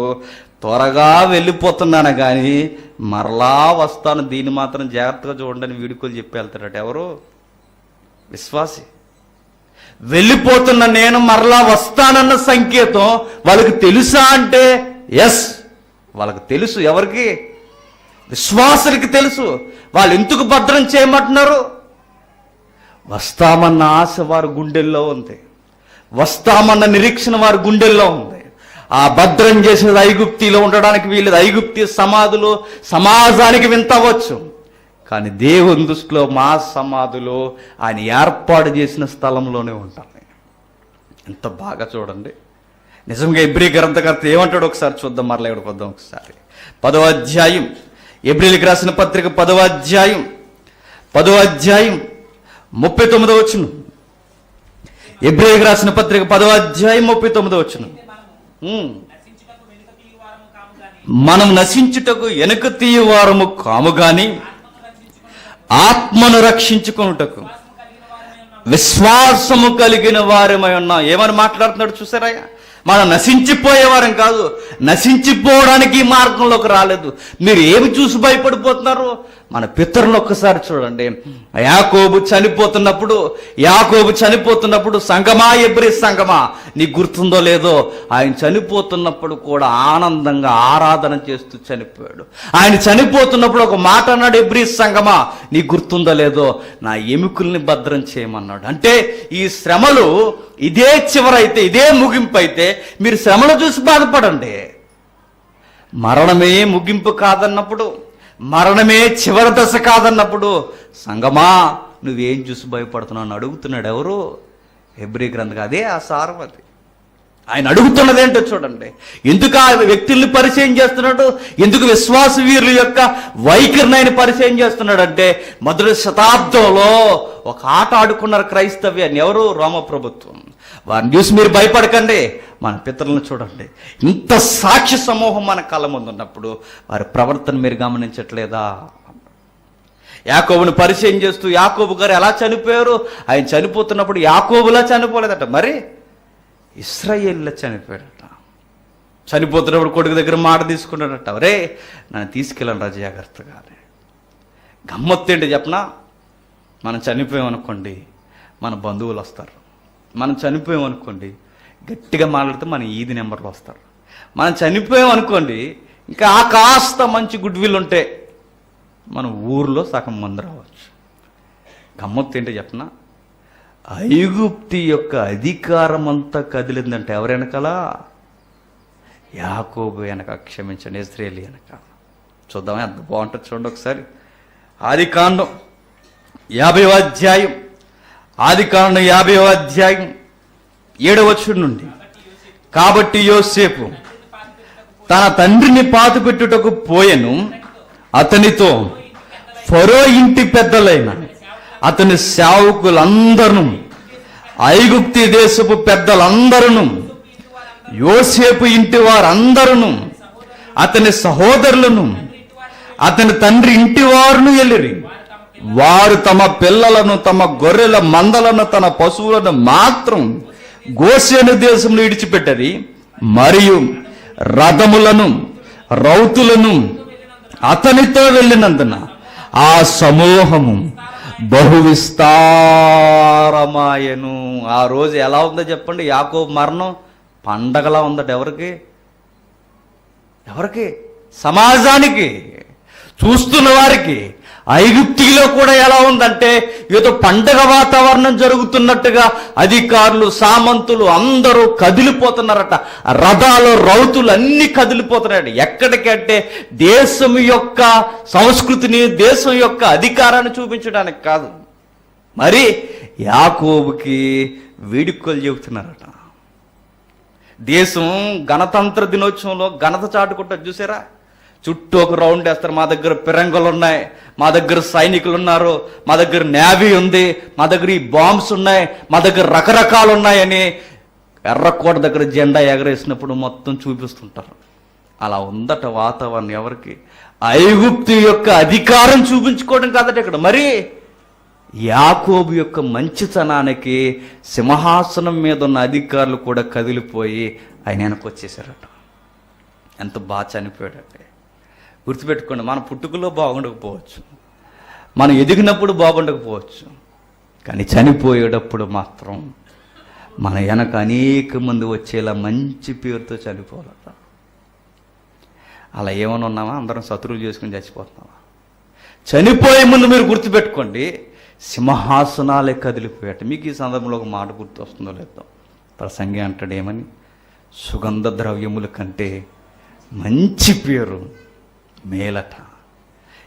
త్వరగా వెళ్ళిపోతున్నాను కానీ మరలా వస్తాను, దీన్ని మాత్రం జాగ్రత్తగా చూడండి అని వీడుకోలు చెప్పి వెళ్తారట. ఎవరు? విశ్వాసి. వెళ్ళిపోతున్న నేను మరలా వస్తానన్న సంకేతం వాళ్ళకి తెలుసా అంటే ఎస్, వాళ్ళకి తెలుసు. ఎవరికి? విశ్వాసులకి తెలుసు. వాళ్ళు ఎందుకు భద్రం చేయమంటున్నారు? వస్తామన్న ఆశ వారి గుండెల్లో ఉంది. వస్తామన్న నిరీక్షణ వారి గుండెల్లో ఉంది. ఆ భద్రం చేసేది ఐగుప్తిలో ఉండడానికి వీళ్ళది. ఐగుప్తి సమాధులు సమాజానికి వింతవచ్చు, కానీ దేవుని దృష్టిలో మా సమాధులు ఆయన ఏర్పాటు చేసిన స్థలంలోనే ఉంటాయి. ఎంత బాగా చూడండి. నిజంగా ఎబ్రీ గ్రంథకర్త ఏమంటాడు ఒకసారి చూద్దాం, మరలా ఇక్కడికి వద్దాం ఒకసారి. 10వ అధ్యాయం, ఎబ్రీలకు రాసిన పత్రిక 10వ అధ్యాయం 39వ వచనం. ఎబ్రీలకు రాసిన పత్రిక 10వ అధ్యాయం 39వ వచనం. మనం నశించుటకు వెనుక తీయవారము కాము గాని ఆత్మను రక్షించుకొనుటకు విశ్వాసము కలిగిన వారమై ఉన్నాం. ఏమని మాట్లాడుతున్నాడు చూసారా? మనం నశించిపోయేవారం కాదు, నశించిపోవడానికి ఈ మార్గంలోకి రాలేదు. మీరు ఏమి చూసి భయపడిపోతున్నారు? మన పితరులను ఒక్కసారి చూడండి. యాకోబు చనిపోతున్నప్పుడు సంగమా, ఎబ్రీ సంగమా, నీకు గుర్తుందో లేదో, ఆయన చనిపోతున్నప్పుడు కూడా ఆనందంగా ఆరాధన చేస్తూ చనిపోయాడు. ఆయన చనిపోతున్నప్పుడు ఒక మాట అన్నాడు, ఎబ్రీ సంగమా, నీకు గుర్తుందో లేదో, నా ఎముకల్ని భద్రం చేయమన్నాడు. అంటే ఈ శ్రమలు ఇదే చివరైతే, ఇదే ముగింపు అయితే మీరు శ్రమలు చూసి బాధపడండి. మరణమే ముగింపు కాదన్నప్పుడు, మరణమే చివరి దశ కాదన్నప్పుడు, సంగమా నువ్వేం చూసి భయపడుతున్నావు అని అడుగుతున్నాడు. ఎవరు? హెబ్రీ గ్రంథం. అదే ఆ సారం. అది ఆయన అడుగుతున్నది ఏంటో చూడండి. ఎందుకు ఆ వ్యక్తుల్ని పరిచయం చేస్తున్నాడు? ఎందుకు విశ్వాస వీరుల యొక్క వైఖరిని ఆయన పరిచయం చేస్తున్నాడు అంటే, మొదటి శతాబ్దంలో ఒక ఆట ఆడుకున్నారు క్రైస్తవ్యాన్ని. ఎవరు? రోమ ప్రభుత్వం. వారిని చూసి మీరు భయపడకండి, మన పితరులను చూడండి. ఇంత సాక్షి సమూహం మన కళ్ళ ముందు ఉన్నప్పుడు వారి ప్రవర్తన మీరు గమనించట్లేదా? యాకోబుని పరిచయం చేస్తూ, యాకోబు గారు ఎలా చనిపోయారు? ఆయన చనిపోతున్నప్పుడు యాకోబులా చనిపోలేదట, మరి ఇశ్రాయేలులా చనిపోయాడట. చనిపోతున్నప్పుడు కొడుకు దగ్గర మాట తీసుకున్నాడట, అరే నన్ను తీసుకెళ్ళండి రా జాగ్రత్తగా. గమ్మత్తు ఏంటి చెప్పనా? మనం చనిపోయామనుకోండి, మన బంధువులు వస్తారు. మనం చనిపోయామనుకోండి, గట్టిగా మాట్లాడితే మన ఈది నెంబర్లు వస్తారు. మనం చనిపోయామనుకోండి, ఇంకా ఆ కాస్త మంచి గుడ్ విల్ ఉంటే మన ఊర్లో సగం మంది రావచ్చు. గమ్మత్తు ఏంటో చెప్పనా? ఐగుప్తి యొక్క అధికారం అంతా కదిలిందంటే ఎవరు వెనకాల? యాకోబు వెనక, క్షమించండి, ఇశ్రాయేలు వెనక. చూద్దామా ఎంత బాగుంటుంది చూడండి ఒకసారి. ఆదికాండం 50వ అధ్యాయం, ఆదికాండం 50వ అధ్యాయం 7వ వచనం నుండి. కాబట్టి యోసేపు తన తండ్రిని పాతిపెట్టుటకు పోయెను, అతనితో ఫరో ఇంటి పెద్దలైన అతని సేవకులందరూ, ఐగుప్తి దేశపు పెద్దలందరూ, యోసేపు ఇంటి వారందరూ, అతని సహోదరులను, అతని తండ్రి ఇంటి వారును వెళ్ళిరి. వారు తమ పిల్లలను, తమ గొర్రెల మందలను, తన పశువులను మాత్రం గోషేను దేశంలో విడిచిపెట్టరి. మరియు రథములను, రౌతులను అతనితో వెళ్ళినందున ఆ సమూహము బహు విస్తారమాయను. ఆ రోజు ఎలా ఉందో చెప్పండి? యాకోబు మరణం పండగలా ఉందట. ఎవరికి? సమాజానికి, చూస్తున్న వారికి. ఐగుప్తిలో కూడా ఎలా ఉందంటే ఏదో పండగ వాతావరణం జరుగుతున్నట్టుగా అధికారులు, సామంతులు అందరూ కదిలిపోతున్నారట. రథాలు, రౌతులు అన్ని కదిలిపోతున్నాడు. ఎక్కడికంటే దేశం యొక్క సంస్కృతిని, దేశం యొక్క అధికారాన్ని చూపించడానికి కాదు, మరి యాకోబుకి వేడుకలు చెబుతున్నారట. దేశం గణతంత్ర దినోత్సవంలో ఘనత చాటుకుంటారు చూసారా? చుట్టూ ఒక రౌండ్ వేస్తారు. మా దగ్గర పిరంగులు ఉన్నాయి, మా దగ్గర సైనికులు ఉన్నారు, మా దగ్గర నేవీ ఉంది, మా దగ్గర ఈ బాంబ్స్ ఉన్నాయి, మా దగ్గర రకరకాలు ఉన్నాయని ఎర్రకోట దగ్గర జెండా ఎగరేసినప్పుడు మొత్తం చూపిస్తుంటారు. అలా ఉందట వాతావరణం. ఎవరికి? ఐగుప్తు యొక్క అధికారం చూపించుకోవడం కాదట ఇక్కడ, మరి యాకోబు యొక్క మంచితనానికి సింహాసనం మీద ఉన్న అధికారులు కూడా కదిలిపోయి ఆయన వెనక్కి వచ్చేసారట. ఎంత బాగా చనిపోయాడంటే గుర్తుపెట్టుకోండి. మన పుట్టుకలో బాగుండకపోవచ్చు, మనం ఎదిగినప్పుడు బాగుండకపోవచ్చు, కానీ చనిపోయేటప్పుడు మాత్రం మన వెనక అనేక మంది వచ్చేలా మంచి పేరుతో చనిపోవాలట. అలా ఏమైనా ఉన్నామా? అందరం శత్రువులు చేసుకుని చచ్చిపోతున్నామా? చనిపోయే ముందు మీరు గుర్తుపెట్టుకోండి, సింహాసనాలే కదిలిపోయాట. మీకు ఈ సందర్భంలో ఒక మాట గుర్తు వస్తుందో లేదో, ప్రసంగి అంటాడు ఏమని, సుగంధ ద్రవ్యముల కంటే మంచి పేరు మేలట.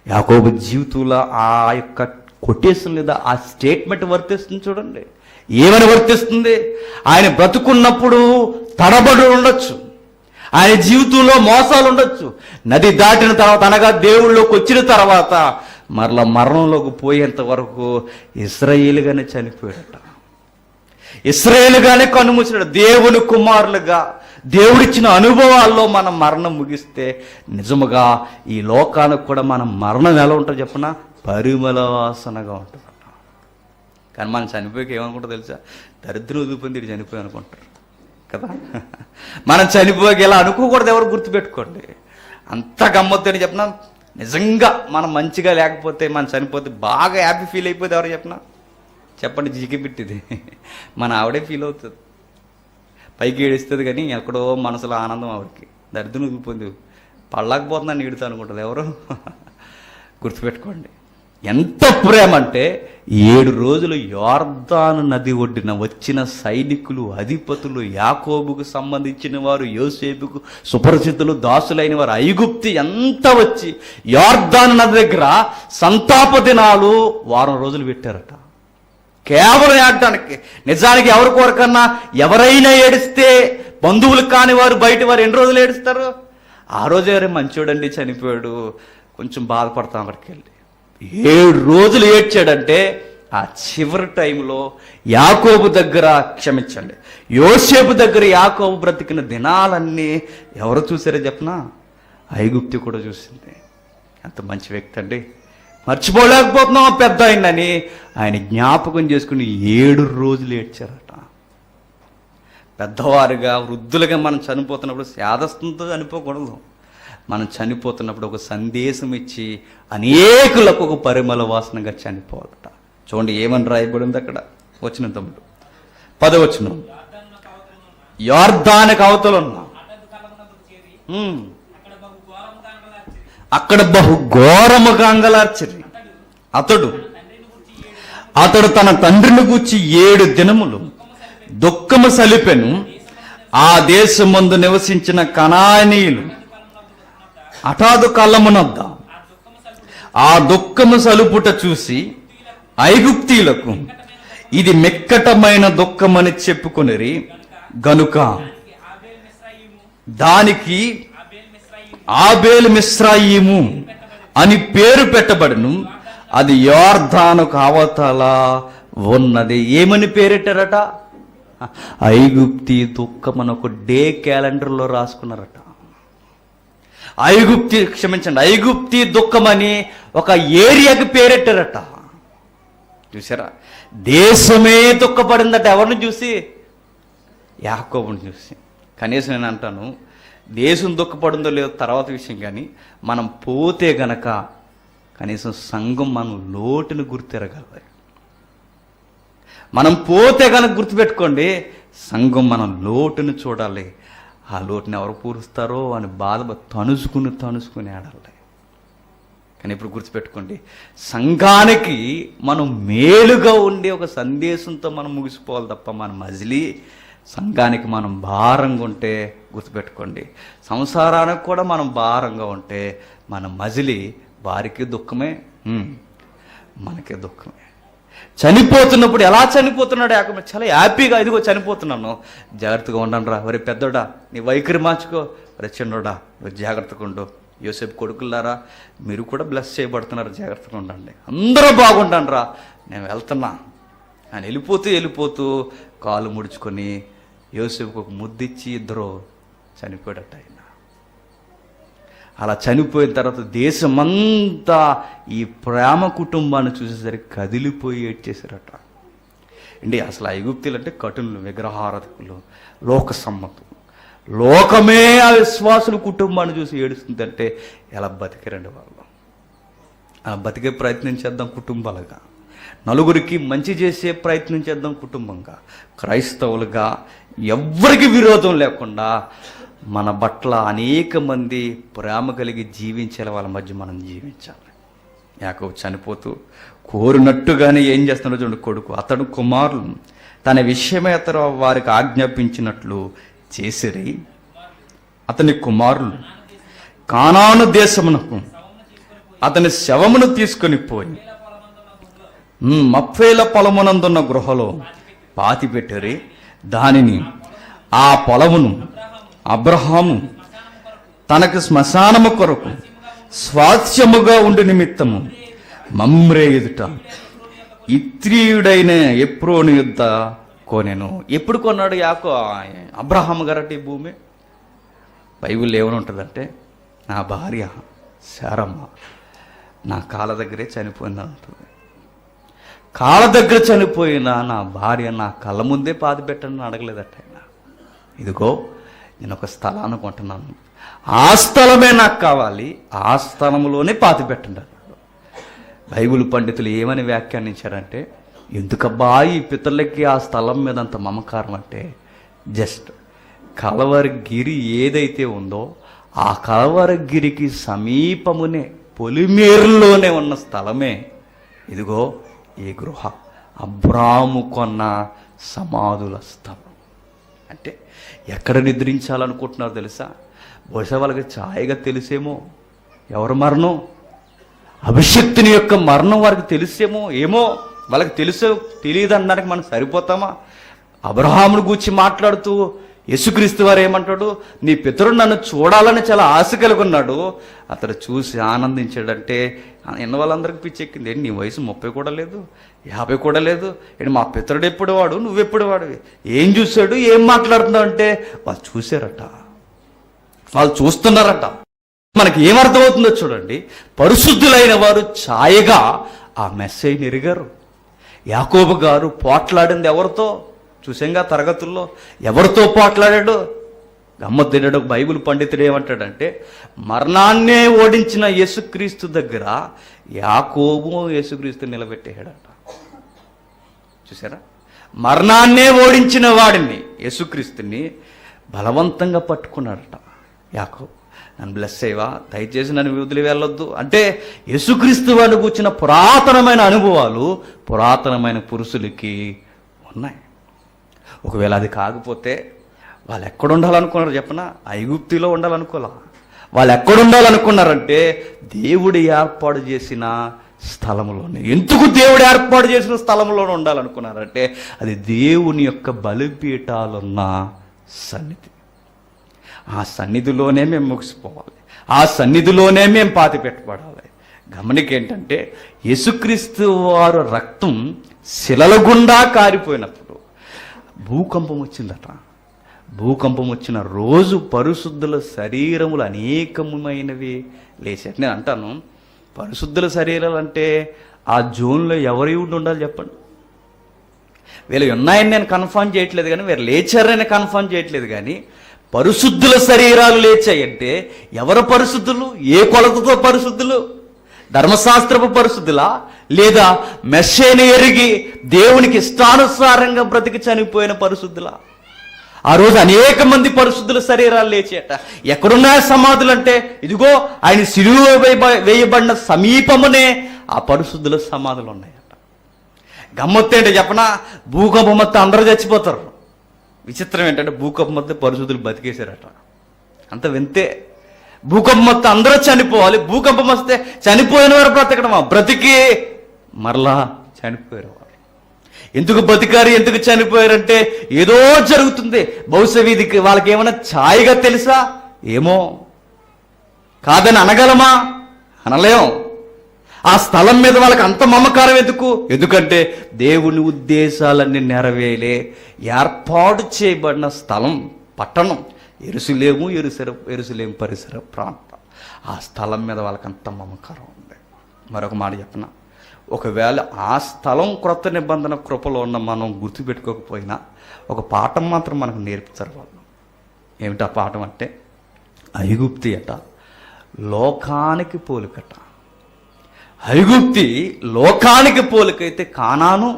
యాకోబు జీవితంలో ఆ యొక్క కొటేషన్ లేదా ఆ స్టేట్మెంట్ వర్తిస్తుంది చూడండి. ఏమని వర్తిస్తుంది? ఆయన బ్రతుకున్నప్పుడు తడబడి ఉండొచ్చు, ఆయన జీవితంలో మోసాలు ఉండొచ్చు, నది దాటిన తర్వాత అనగా దేవుళ్ళలోకి వచ్చిన తర్వాత మరలా మరణంలోకి పోయేంత వరకు ఇశ్రాయేలుగానే చనిపోయాడట. ఇశ్రాయేలుగానే కన్నుమూసాడు. దేవుని కుమారులుగా దేవుడిచ్చిన అనుభవాల్లో మనం మరణం ముగిస్తే నిజముగా ఈ లోకానికి కూడా మనం మరణం ఎలా ఉంటుందో చెప్పిన పరిమళ వాసనగా ఉంటుందట. కానీ మనం చనిపోయాక ఏమనుకుంటారు తెలుసా? దరిద్రం వదిలిపోయింది ఇటు చనిపోయి అనుకుంటారు కదా. మనం చనిపోయాక ఎలా అనుకోకూడదు, ఎవరు గుర్తుపెట్టుకోండి. అంత గమ్మత్తు అని చెప్పిన, నిజంగా మనం మంచిగా లేకపోతే మనం చనిపోతే బాగా హ్యాపీ ఫీల్ అయిపోతే ఎవరు చెప్పండి జిగిపెట్టిది మన ఆవిడే ఫీల్ అవుతుంది, పైకి ఏడుస్తుంది, కానీ ఎక్కడో మనసులో ఆనందం ఆవిడకి. దరిద్రం వదిలిపోయింది పళ్ళకపోతుందని ఈడుతా అనుకుంటుంది ఎవరు గుర్తుపెట్టుకోండి. ఎంత ప్రేమ అంటే 7 రోజులు యోర్దాను నది ఒడ్డున వచ్చిన సైనికులు, అధిపతులు, యాకోబుకు సంబంధించిన వారు, యోసేపుకు సుపరిచితులు, దాసులైన వారు, ఐగుప్తి ఎంత వచ్చి యోర్దాను నది దగ్గర సంతాప దినాలు వారం రోజులు పెట్టారట, కేవలం ఏడటానికి. నిజానికి ఎవరి కోరకన్నా ఎవరైనా ఏడిస్తే బంధువులు కాని వారు బయట వారు ఎన్ని రోజులు ఏడుస్తారు? ఆ రోజు ఎవరైనా మంచోడండి చనిపోయాడు కొంచెం బాధపడతాం అక్కడికి వెళ్ళి. 7 రోజులు ఏడ్చాడంటే ఆ చివరి టైంలో యాకోబు దగ్గర, క్షమించండి, యోసేపు దగ్గర యాకోబు బ్రతికిన దినాలన్నీ ఎవరు చూసారో చెప్పనా? ఐగుప్తి కూడా చూసింది. ఎంత మంచి వ్యక్తి అండి, మర్చిపోలేకపోతున్నాం పెద్ద ఆయనని. ఆయన జ్ఞాపకం చేసుకుని 7 రోజులు ఏడ్చారట. పెద్దవారుగా వృద్ధులుగా మనం చనిపోతున్నప్పుడు శాదస్తంతో చనిపోకూడదు. మనం చనిపోతున్నప్పుడు ఒక సందేశం ఇచ్చి అనేకులకు ఒక పరిమళ వాసనగా చనిపోవాలట. చూడండి ఏమని రాయబడింది అక్కడ. వచ్చిన తమ్ముడు 10వ వచనం, యోర్దానుకు అవతలున్న అక్కడ బహు ఘోరముగా అంగలార్చిరి. అతడు తన తండ్రిని గూర్చి 7 దినములు దుఃఖము సలిపెను. ఆ దేశమందు నివసించిన కనానీయులు అటాదు కళ్ళమునొద్ద ఆ దుఃఖము సలుపుట చూసి ఐగుప్తీయులకు ఇది మిక్కటమైన దుఃఖమని చెప్పుకొనిరి గనుక దానికి ఆబేలు మిస్రాయిము అని పేరు పెట్టబడును. అది యోర్దానుకు అవతల ఉన్నది. ఏమని పేరెట్టారట? ఐగుప్తి దుఃఖమని ఒక డే క్యాలెండర్లో రాసుకున్నారట. ఐగుప్తి దుఃఖమని ఒక ఏరియాకి పేరెట్టారట. చూసారా? దేశమే దుఃఖపడిందట. ఎవరిని చూసి? యాకోబుని చూసి. కనీసం నేను అంటాను, దేశం దుఃఖపడిందో లేదో తర్వాత విషయం, కానీ మనం పోతే గనక కనీసం సంఘం మనం లోటును గుర్తెరగలదు. మనం పోతే కనుక గుర్తుపెట్టుకోండి, సంఘం మనం లోటును చూడాలి. ఆ లోటుని ఎవరు పూరుస్తారో అని బాధ తనుసుకుని ఆడాలి. కానీ ఇప్పుడు గుర్తుపెట్టుకోండి, సంఘానికి మనం మేలుగా ఉండే ఒక సందేశంతో మనం ముగిసిపోవాలి తప్ప మన మజిలీ సంఘానికి మనం భారంగా ఉంటే గుర్తుపెట్టుకోండి, సంసారానికి కూడా మనం భారంగా ఉంటే మన మజిలీ వారికి దుఃఖమే, మనకే దుఃఖమే. చనిపోతున్నప్పుడు ఎలా చనిపోతున్నాడు యాకోబు? చాలా హ్యాపీగా, ఇదిగో చనిపోతున్నాను, జాగ్రత్తగా ఉండండి రా, వరే పెద్దోడా నీ వైఖరి మార్చుకో, వరే చిన్నోడా నువ్వు జాగ్రత్తగా ఉండు, యోసేపు కొడుకులారా మీరు కూడా బ్లెస్ చేయబడుతున్నారు, జాగ్రత్తగా ఉండండి, అందరూ బాగుండండి రా, నేను వెళ్తున్నా అని వెళ్ళిపోతూ కాలు ముడుచుకొని యోసేపుకు ఒక ముద్దిచ్చి ఇద్దరు చనిపోయాడట. ఆయన అలా చనిపోయిన తర్వాత దేశమంతా ఈ ప్రేమ కుటుంబాన్ని చూసేసరికి కదిలిపోయి ఏడ్చేశారట. అండి అసలు ఐగుప్తులు అంటే కఠినులు, విగ్రహారాధకులు, లోక సమ్మతులు. లోకమే ఆ విశ్వాసుల కుటుంబాన్ని చూసి ఏడుస్తుందంటే ఎలా బతికారండి వాళ్ళు. అలా బతికే ప్రయత్నం చేద్దాం కుటుంబాలుగా, నలుగురికి మంచి చేసే ప్రయత్నం చేద్దాం కుటుంబంగా, క్రైస్తవులుగా ఎవ్వరికి విరోధం లేకుండా మన పట్ల అనేక మంది ప్రేమ కలిగి జీవించాలి, వాళ్ళ మధ్య మనం జీవించాలి. యాకోబు చనిపోతూ కోరినట్టుగానే ఏం చేస్తున్నాడు చూడండి కొడుకు. అతడు కుమారులు తన విషయమై అతడు వారికి ఆజ్ఞాపించినట్లు చేసిరి. అతని కుమారులు కానాను దేశమునకు అతని శవమును తీసుకొని పోయి మప్ఫేల పొలమునందున్న గృహలో పాతిపెట్టిరి. దానిని ఆ పొలమును అబ్రహాము తనకు శ్మశానము కొరకు స్వాస్థ్యముగా ఉండి నిమిత్తము మమ్రే ఎదుట ఇత్రీయుడైన ఎప్రోని యుద్ధ కొనెను. ఎప్పుడు కొన్నాడు అబ్రహాము గారట ఈ భూమి? బైబిల్లో ఏమని ఉంటుందంటే, నా భార్య శారమ్మ నా కాళ్ళ దగ్గరే చనిపోయింది అంటుంది. కాళ్ళ దగ్గర చనిపోయిన నా భార్య నా కళ్ళ ముందే పాతి పెట్టని అడగలేదట ఆయన. ఇదిగో నేను ఒక స్థలాన్ని కొంటున్నాను, ఆ స్థలమే నాకు కావాలి, ఆ స్థలంలోనే పాతి పెట్టండి అన్నాడు. బైబిల్ పండితులు ఏమని వ్యాఖ్యానించారంటే, ఎందుకబ్బా ఈ పితరులకి ఆ స్థలం మీద అంత మమకారం అంటే, జస్ట్ కలవరగిరి ఏదైతే ఉందో ఆ కలవరగిరికి సమీపమునే పొలిమేరులోనే ఉన్న స్థలమే ఇదిగో ఈ గృహ, అబ్రాము కొన్న సమాధుల స్థలం. అంటే ఎక్కడ నిద్రించాలనుకుంటున్నారో తెలుసా? బహుశా వాళ్ళకి ఛాయగా తెలిసేమో ఎవరి మరణం, అభిషక్తుని యొక్క మరణం వారికి తెలిసేమో, ఏమో వాళ్ళకి తెలుసో తెలియదు అనడానికి మనం సరిపోతామా? అబ్రహామును గూర్చి మాట్లాడుతూ యేసుక్రీస్తు వారు ఏమంటాడు, నీ పితరుడు నన్ను చూడాలని చాలా ఆశ కలిగి ఉన్నాడు, అతడు చూసి ఆనందించాడంటే ఎన్న వాళ్ళందరికీ పిచ్చెక్కింది. ఏంటి నీ వయసు 30 కూడా లేదు, 50 కూడా లేదు, ఏంటి మా పితరుడు ఎప్పుడు వాడు, నువ్వెప్పుడు వాడివి, ఏం చూశాడు, ఏం మాట్లాడుతున్నావు అంటే వాళ్ళు చూశారట, వాళ్ళు చూస్తున్నారట. మనకి ఏమర్థమవుతుందో చూడండి, పరిశుద్ధులైన వారు ఛాయగా ఆ మెసేజ్ని ఎరిగారు. యాకోబు గారు పోట్లాడింది ఎవరితో చూసాంగా తరగతుల్లో, ఎవరితో పోట్లాడాడు? గమ్మత్తు బైబిల్ పండితుడు ఏమంటాడంటే, మరణాన్నే ఓడించిన యేసుక్రీస్తు దగ్గర యాకోబు యేసుక్రీస్తు నిలబెట్టేశాడట. చూసారా, మరణాన్నే ఓడించిన వాడిని యేసుక్రీస్తుని బలవంతంగా పట్టుకున్నాడట యాకోబు. నన్ను బ్లెస్ చేయవా, దయచేసి నన్ను వదిలి వెళ్ళొద్దు అంటే, యేసుక్రీస్తు వాడు కూర్చున్న పురాతనమైన అనుభవాలు పురాతనమైన పురుషులకి ఉన్నాయి. ఒకవేళ అది కాకపోతే వాళ్ళు ఎక్కడ ఉండాలనుకున్నారు చెప్పనా? ఐగుప్తిలో ఉండాలనుకోలే. వాళ్ళు ఎక్కడ ఉండాలనుకున్నారంటే దేవుడు ఏర్పాటు చేసిన స్థలంలోనే. ఎందుకు దేవుడు ఏర్పాటు చేసిన స్థలంలోనే ఉండాలనుకున్నారంటే, అది దేవుని యొక్క బలిపీఠాలున్న సన్నిధి. ఆ సన్నిధిలోనే మేము ముగిసిపోవాలి, ఆ సన్నిధిలోనే మేము పాతి పెట్టబడాలి. గమనికేంటంటే, యేసుక్రీస్తు వారు రక్తం శిలల గుండా కారిపోయినప్పుడు భూకంపం వచ్చిందట. భూకంపం వచ్చిన రోజు పరిశుద్ధుల శరీరములు అనేకమైనవి లేచాయి. నేను అంటాను, పరిశుద్ధుల శరీరాలు అంటే ఆ జోన్లో ఎవరి ఉండాలి చెప్పండి? వీళ్ళు ఉన్నాయని నేను కన్ఫర్మ్ చేయట్లేదు కానీ, వీరు లేచారని కన్ఫర్మ్ చేయట్లేదు కానీ, పరిశుద్ధుల శరీరాలు లేచాయంటే ఎవరు పరిశుద్ధులు? ఏ కొలతతో పరిశుద్ధులు? ధర్మశాస్త్రపు పరిశుద్ధులా, లేదా మెస్సేని ఎరిగి దేవునికి ఇష్టానుసారంగా బ్రతికి చనిపోయిన పరిశుద్ధులా? ఆ రోజు అనేక మంది పరిశుద్ధుల శరీరాలు లేచేట. ఎక్కడున్నాయి సమాధులు అంటే, ఇదిగో ఆయన సిలువ వేయబడిన సమీపమునే ఆ పరిశుద్ధుల సమాధులు ఉన్నాయట. గమ్మత్తు ఏంటో చెప్పనా? భూకంపం మొత్తం అందరూ చచ్చిపోతారు. విచిత్రం ఏంటంటే, భూకంపం మొత్తం పరిశుద్ధులు బతికేశారట. అంత వింతే. భూకంపం మొత్తం అందరూ చనిపోవాలి, భూకంపం వస్తే చనిపోయిన వారు బ్రతకడమా? బ్రతికి మరలా చనిపోయారు. ఎందుకు బతికారు, ఎందుకు చనిపోయారంటే ఏదో జరుగుతుంది. బహుశా వీధికి వాళ్ళకి ఏమైనా ఛాయగా తెలుసా? ఏమో, కాదని అనగలమా? అనలేం. ఆ స్థలం మీద వాళ్ళకి అంత మమకారం ఎందుకు? ఎందుకంటే దేవుని ఉద్దేశాలన్నీ నెరవేలే ఏర్పాటు చేయబడిన స్థలం, పట్టణం యెరూషలేము పరిసర ప్రాంతం. ఆ స్థలం మీద వాళ్ళకి అంత మమకారం ఉంది. మరొక మాట చెప్పనా, ఒకవేళ ఆ స్థలం క్రొత్త నిబంధన కృపలో ఉన్న మనం గుర్తుపెట్టుకోకపోయినా ఒక పాఠం మాత్రం మనకు నేర్పుతారు వాళ్ళు. ఏమిటా పాఠం అంటే, ఐగుప్తి అట లోకానికి పోలికట. ఐగుప్తి లోకానికి పోలికైతే కానాను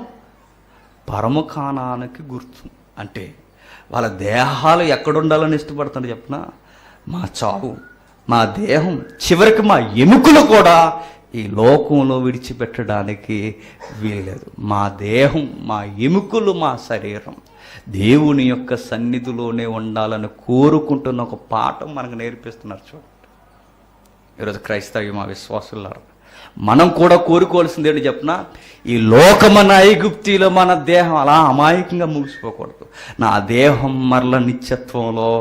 పరమ కానానికి గుర్తు. అంటే వాళ్ళ దేహాలు ఎక్కడుండాలని ఇష్టపడతాడు చెప్పిన, మా చావు, మా దేహం, చివరికి మా ఎముకలు కూడా ఈ లోకంలో విడిచిపెట్టడానికి వీల్లేదు. మా దేహం, మా ఎముకలు, మా శరీరం దేవుని యొక్క సన్నిధిలోనే ఉండాలని కోరుకుంటున్న ఒక పాఠం మనకు నేర్పిస్తున్నారు. చూడండి, ఈరోజు క్రైస్తవ మా విశ్వాసులారా, మనం కూడా కోరుకోవాల్సింది ఏంటి చెప్పిన, ఈ లోకమన్న ఐగుప్తిలో మన దేహం అలా అమాయకంగా ముగిసిపోకూడదు. నా దేహం మరల నిత్యత్వంలో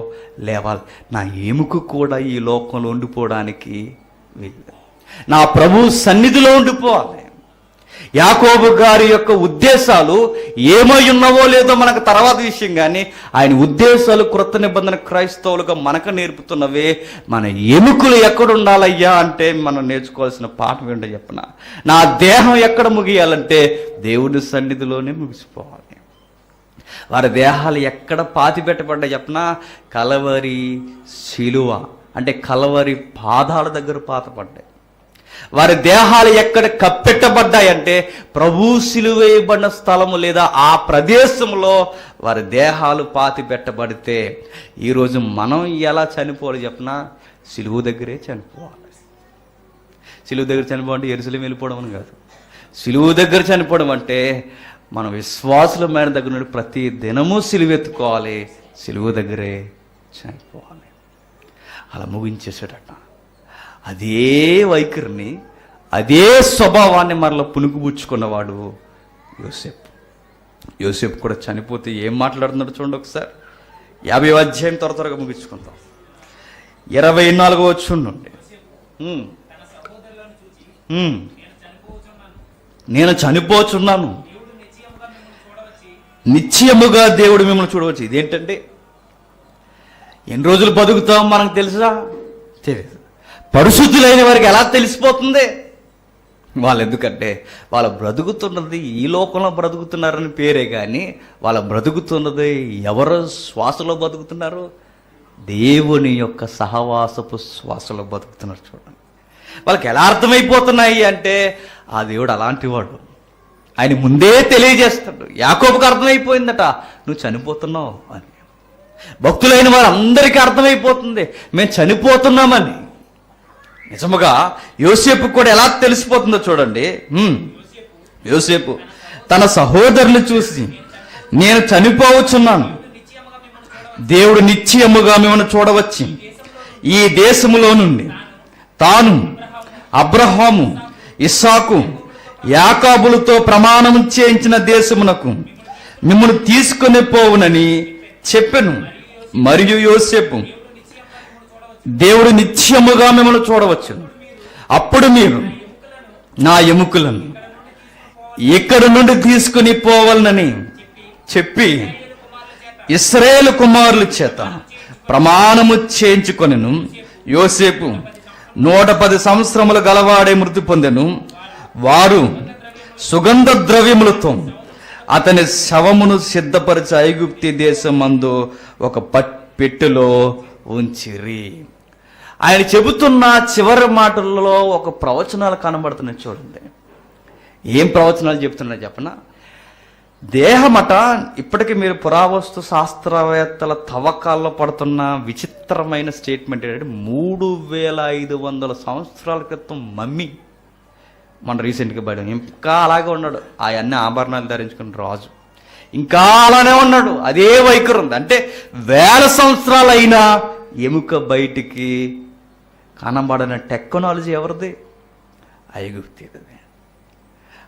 లేవాలి. నా ఎముక కూడా ఈ లోకంలో ఉండిపోవడానికి వీలు. నా ప్రభు సన్నిధిలో ఉండిపోవాలి. యాకోబు గారి యొక్క ఉద్దేశాలు ఏమై ఉన్నావో లేదో మనకు తర్వాత విషయం, కానీ ఆయన ఉద్దేశాలు క్రొత్త నిబంధన క్రైస్తవులుగా మనకు నేర్పుతున్నవే. మన ఎముకలు ఎక్కడ ఉండాలయ్యా అంటే మనం నేర్చుకోవాల్సిన పాఠం ఏంటో చెప్పిన, నా దేహం ఎక్కడ ముగియాలంటే దేవుని సన్నిధిలోనే ముగిసిపోవాలి. వారి దేహాలు ఎక్కడ పాతి పెట్టబడ్డా చెప్పిన, కలవరి శిలువ అంటే కలవరి పాదాల దగ్గర పాతపడ్డాయి. వారి దేహాలు ఎక్కడ కప్పెట్టబడ్డాయంటే ప్రభు సిలువేయబడిన స్థలము లేదా ఆ ప్రదేశంలో వారి దేహాలు పాతి పెట్టబడితే, ఈరోజు మనం ఎలా చనిపోవాలి చెప్పినా, సిలువు దగ్గరే చనిపోవాలి. సిలువు దగ్గర చనిపోవాలంటే యెరూషలేము వెళ్ళిపోవడం అని కాదు. సిలువు దగ్గర చనిపోవడం అంటే మన విశ్వాసులమైన దగ్గర నుండి ప్రతి దినము సిలువెత్తుకోవాలి, సిలువు దగ్గరే చనిపోవాలి. అలా ముగించేసాడట. అదే వైఖరిని, అదే స్వభావాన్ని మరలా పుణుకుపుచ్చుకున్నవాడు యోసేపు. యోసేపు కూడా చనిపోతే ఏం మాట్లాడుతున్నాడు చూడండి ఒకసారి. 50వ అధ్యాయం త్వరగా ముగించుకుందాం. 24వ వచనం నుండి, నేను చనిపోచున్నాను, నిశ్చయముగా దేవుడు మిమ్మల్ని చూడవచ్చు. ఇదేంటంటే, ఎన్ని రోజులు బతుకుతాం మనకు తెలుసా? తెలియదు. పరిశుద్ధులైన వారికి ఎలా తెలిసిపోతుంది? వాళ్ళు ఎందుకంటే వాళ్ళు బ్రతుకుతున్నది ఈ లోకంలో బ్రతుకుతున్నారని పేరే, కానీ వాళ్ళు బ్రతుకుతున్నది ఎవరు శ్వాసలో బతుకుతున్నారు? దేవుని యొక్క సహవాసపు శ్వాసలో బతుకుతున్నారు. చూడండి, వాళ్ళకి ఎలా అర్థమైపోతున్నాయి అంటే, ఆ దేవుడు అలాంటి వాడు, ఆయన ముందే తెలియజేస్తాడు. యాకోబుకి అర్థమైపోయిందట, నువ్వు చనిపోతున్నావు అని. భక్తులైన వారందరికీ అర్థమైపోతుంది, మేము చనిపోతున్నామని. నిజముగా యోసేపు కూడా ఎలా తెలిసిపోతుందో చూడండి. యోసేపు తన సహోదరులు చూసి, నేను చనిపోవచ్చున్నాను, దేవుడు నిశ్చయముగా మిమ్మల్ని చూడవచ్చు, ఈ దేశములో నుండి తాను అబ్రహాము, ఇస్సాకు, యాకోబులతో ప్రమాణం చేయించిన దేశమునకు మిమ్మల్ని తీసుకుని పోవునని చెప్పెను. మరియు యోసేపు, దేవుడు నిత్యముగా మిమ్మల్ని చూడవచ్చు, అప్పుడు మీరు నా ఎముకలను ఇక్కడ నుండి తీసుకుని పోవాలని చెప్పి ఇశ్రాయేలు కుమారుల చేత ప్రమాణము చేయించుకొనెను. యోసేపు 110 సంవత్సరములు గలవాడే మృతి పొందెను. వారు సుగంధ ద్రవ్యములతో అతని శవమును సిద్ధపరిచి ఐగుప్తి దేశమందు ఒక పెట్టెలో ఉంచిరి. ఆయన చెబుతున్న చివరి మాటల్లో ఒక ప్రవచనాలు కనబడుతున్నాయి. చూడండి, ఏం ప్రవచనాలు చెబుతున్నాయి చెప్పనా? దేహమట, ఇప్పటికీ మీరు పురావస్తు శాస్త్రవేత్తల తవ్వకాల్లో పడుతున్న విచిత్రమైన స్టేట్మెంట్ ఏంటంటే, 3500 సంవత్సరాల క్రితం మమ్మీ మన రీసెంట్గా బయట ఇంకా అలాగే ఉన్నాడు. అవన్నీ ఆభరణాలు ధరించుకున్న రాజు ఇంకా అలానే ఉన్నాడు. అదే వైఖరి ఉంది. అంటే 1000 సంవత్సరాలైనా ఎముక బయటికి కనబడిన టెక్నాలజీ ఎవరిది? ఐగుప్తిది.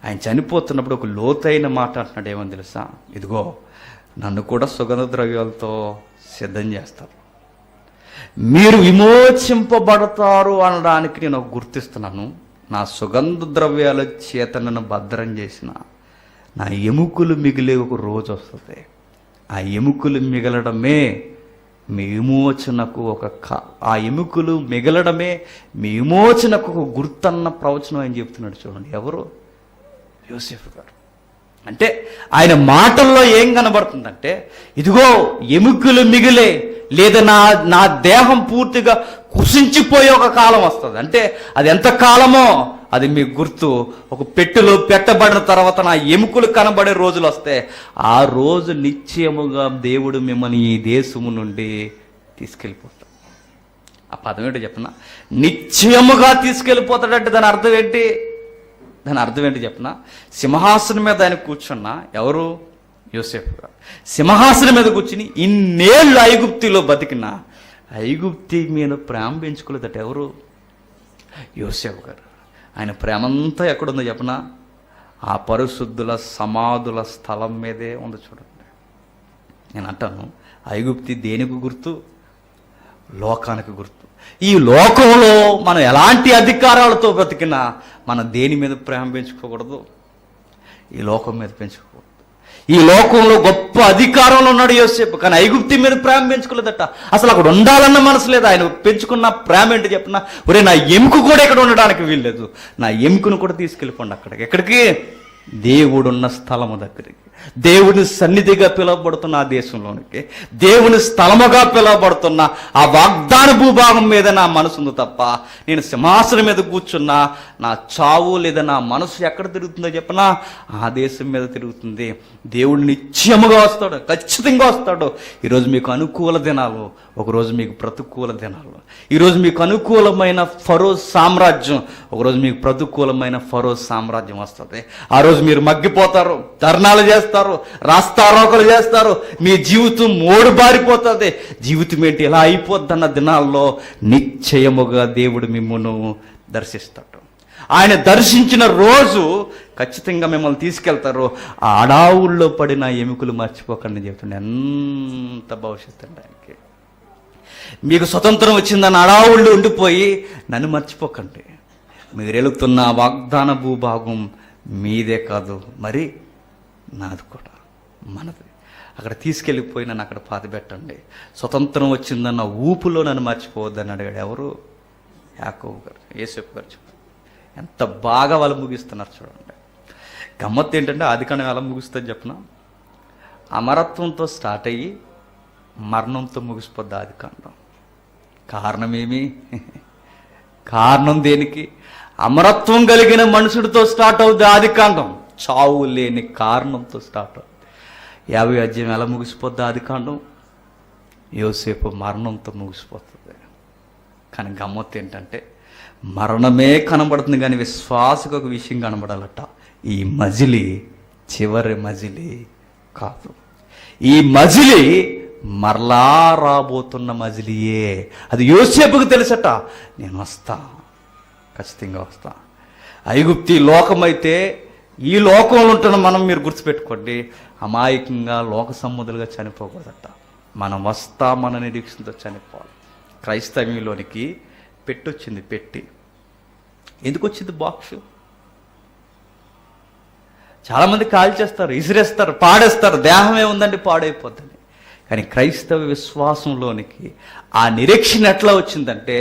ఆయన చనిపోతున్నప్పుడు ఒక లోతైన మాట అంటున్నాడు. ఏమని తెలుసా? ఇదిగో, నన్ను కూడా సుగంధ ద్రవ్యాలతో సిద్ధం చేస్తారు, మీరు విమోచింపబడతారు అనడానికి నేను గుర్తిస్తున్నాను. నా సుగంధ ద్రవ్యాల చేత నన్ను భద్రం చేసిన నా ఎముకలు మిగిలే ఒక రోజు వస్తుంది. ఆ ఎముకలు మిగలడమే మీ విమోచనకు ఆ ఎముకలు మిగలడమే మీ విమోచనకు ఒక గుర్తన్న ప్రవచనం ఆయన చెప్తున్నాడు. చూడండి, ఎవరు? యోసేపు గారు. అంటే ఆయన మాటల్లో ఏం కనబడుతుందంటే, ఇదిగో ఎముకలు మిగిలే లేదా నా దేహం పూర్తిగా కుసించిపోయే ఒక కాలం వస్తుంది. అంటే అది ఎంత కాలమో అది మీకు గుర్తు. ఒక పెట్టెలో పెట్టబడిన తర్వాత నా ఎముకలు కనబడే రోజులు వస్తే, ఆ రోజు నిశ్చయముగా దేవుడు మిమ్మల్ని ఈ దేశము నుండి తీసుకెళ్ళిపోతాడు. ఆ పదం ఏంటో చెప్పనా? నిశ్చయముగా తీసుకెళ్ళిపోతాడంటే దాని అర్థం ఏంటి? చెప్పనా? సింహాసనం మీద ఆయన కూర్చున్న ఎవరు? యోసేపు గారు. సింహాసనం మీద కూర్చుని ఇన్నేళ్ళు ఐగుప్తిలో బతికిన ఐగుప్తి మీద ప్రేమ పెంచుకోలేదట ఎవరు? యోసేపు గారు. ఆయన ప్రేమంతా ఎక్కడుందో చెప్పనా? ఆ పరిశుద్ధుల సమాధుల స్థలం మీదే ఉంది. చూడండి, నేను అంటాను, ఐగుప్తి దేనికి గుర్తు? లోకానికి గుర్తు. ఈ లోకంలో మనం ఎలాంటి అధికారాలతో బ్రతికినా మనం దేని మీద ప్రేమ పెంచుకోకూడదు? ఈ లోకం మీద పెంచుకోకూడదు. ఈ లోకంలో గొప్ప అధికారంలో ఉన్నాడు యోసేపు, కానీ ఐగుప్తి మీద ప్రేమ పెంచుకోలేదట. అసలు అక్కడ ఉండాలన్న మనసు లేదు. ఆయన పెంచుకున్న ప్రేమ ఏంటి చెప్పిన? ఒరే, నా ఎముక కూడా ఇక్కడ ఉండడానికి వీల్లేదు, నా ఎముకను కూడా తీసుకెళ్ళిపోండి అక్కడికి. ఎక్కడికి? దేవుడున్న స్థలము దగ్గరికి, దేవుని సన్నిధిగా పిలువబడుతున్న ఆ దేశంలోనికి, దేవుని స్థలముగా పిలువబడుతున్న ఆ వాగ్దాన భూభాగం మీద నా మనసు ఉంది తప్ప నేను సింహాసనం మీద కూర్చున్నా నా చావు లేదా నా మనసు ఎక్కడ తిరుగుతుందో చెప్పనా? ఆ దేశం మీద తిరుగుతుంది. దేవుడు నిత్యముగా వస్తాడు, ఖచ్చితంగా వస్తాడు. ఈరోజు మీకు అనుకూల దినాలు, ఒకరోజు మీకు ప్రతికూల దినాలు. ఈరోజు మీకు అనుకూలమైన ఫరో సామ్రాజ్యం, ఒకరోజు మీకు ప్రతికూలమైన ఫరో సామ్రాజ్యం వస్తుంది. ఆ రోజు మీరు మగ్గిపోతారు, ధర్నాలు చేస్తారు, రాస్తారోకలు చేస్తారు, మీ జీవితం మోడుబారిపోతుంది. జీవితం ఏంటి ఇలా అయిపోద్దన్న దినాల్లో నిశ్చయముగా దేవుడు మిమ్మల్ని దర్శిస్తాడు. ఆయన దర్శించిన రోజు ఖచ్చితంగా మిమ్మల్ని తీసుకెళ్తారు. ఆ అడావుల్లో పడిన ఎముకలు మర్చిపోకండి చెప్తుండే. ఎంత భవిష్యత్తు అండి ఆయనకి. మీకు స్వతంత్రం వచ్చిందని అడావుళ్ళు ఉండిపోయి నన్ను మర్చిపోకండి. మీరు వెళుతున్న వాగ్దాన భూభాగం మీదే కాదు, మరి నాది కూడా, మనది. అక్కడ తీసుకెళ్ళిపోయి నన్ను అక్కడ పాతిపెట్టండి. స్వతంత్రం వచ్చిందన్న ఊపులో నన్ను మర్చిపోవద్దని అడిగాడు ఎవరు? యాకోబు గారు, యోసేపు గారు. ఎంత బాగా వాళ్ళు ముగిస్తున్నారు చూడండి. గమ్మత్తు ఏంటంటే ఆదికాండం ఎలా ముగుస్తుంది చెప్పిన? అమరత్వంతో స్టార్ట్ అయ్యి మరణంతో ముగిసిపోద్ది ఆదికాండం. కారణమేమి? కారణం దేనికి? అమరత్వం కలిగిన మనుషుడితో స్టార్ట్ అవుద్ది ఆదికాండం. చావు లేని కారణంతో స్టార్ట్ అవుతుంది. 50 అధ్యాయం ఎలా ముగిసిపోద్ది ఆదికాండం? యోసేపు మరణంతో ముగిసిపోతుంది. కానీ గమ్మత్తు ఏంటంటే మరణమే కనబడుతుంది కానీ విశ్వాసకు ఒక విషయం కనబడాలట. ఈ మజిలీ చివరి మజిలీ కాదు, ఈ మజిలీ మరలా రాబోతున్న మజిలీయే. అది యోసేపుకు తెలుసట. నేను వస్తా, ఖచ్చితంగా వస్తా. ఐగుప్తి లోకమైతే ఈ లోకంలో ఉంటున్న మనం, మీరు గుర్తుపెట్టుకోండి, అమాయకంగా లోక సంబంధులుగా చనిపోకూడదట. మనం వస్తామన్న నిరీక్షణతో చనిపోవాలి. క్రైస్తవ్యంలోనికి పెట్టొచ్చింది. పెట్టి ఎందుకు వచ్చింది? బాక్స్. చాలామంది కాల్ చేస్తారు, ఇసిరేస్తారు, పాడేస్తారు. దేహమే ఉందండి పాడైపోతుంది. కానీ క్రైస్తవ విశ్వాసంలోనికి ఆ నిరీక్షణ ఎట్లా వచ్చిందంటే,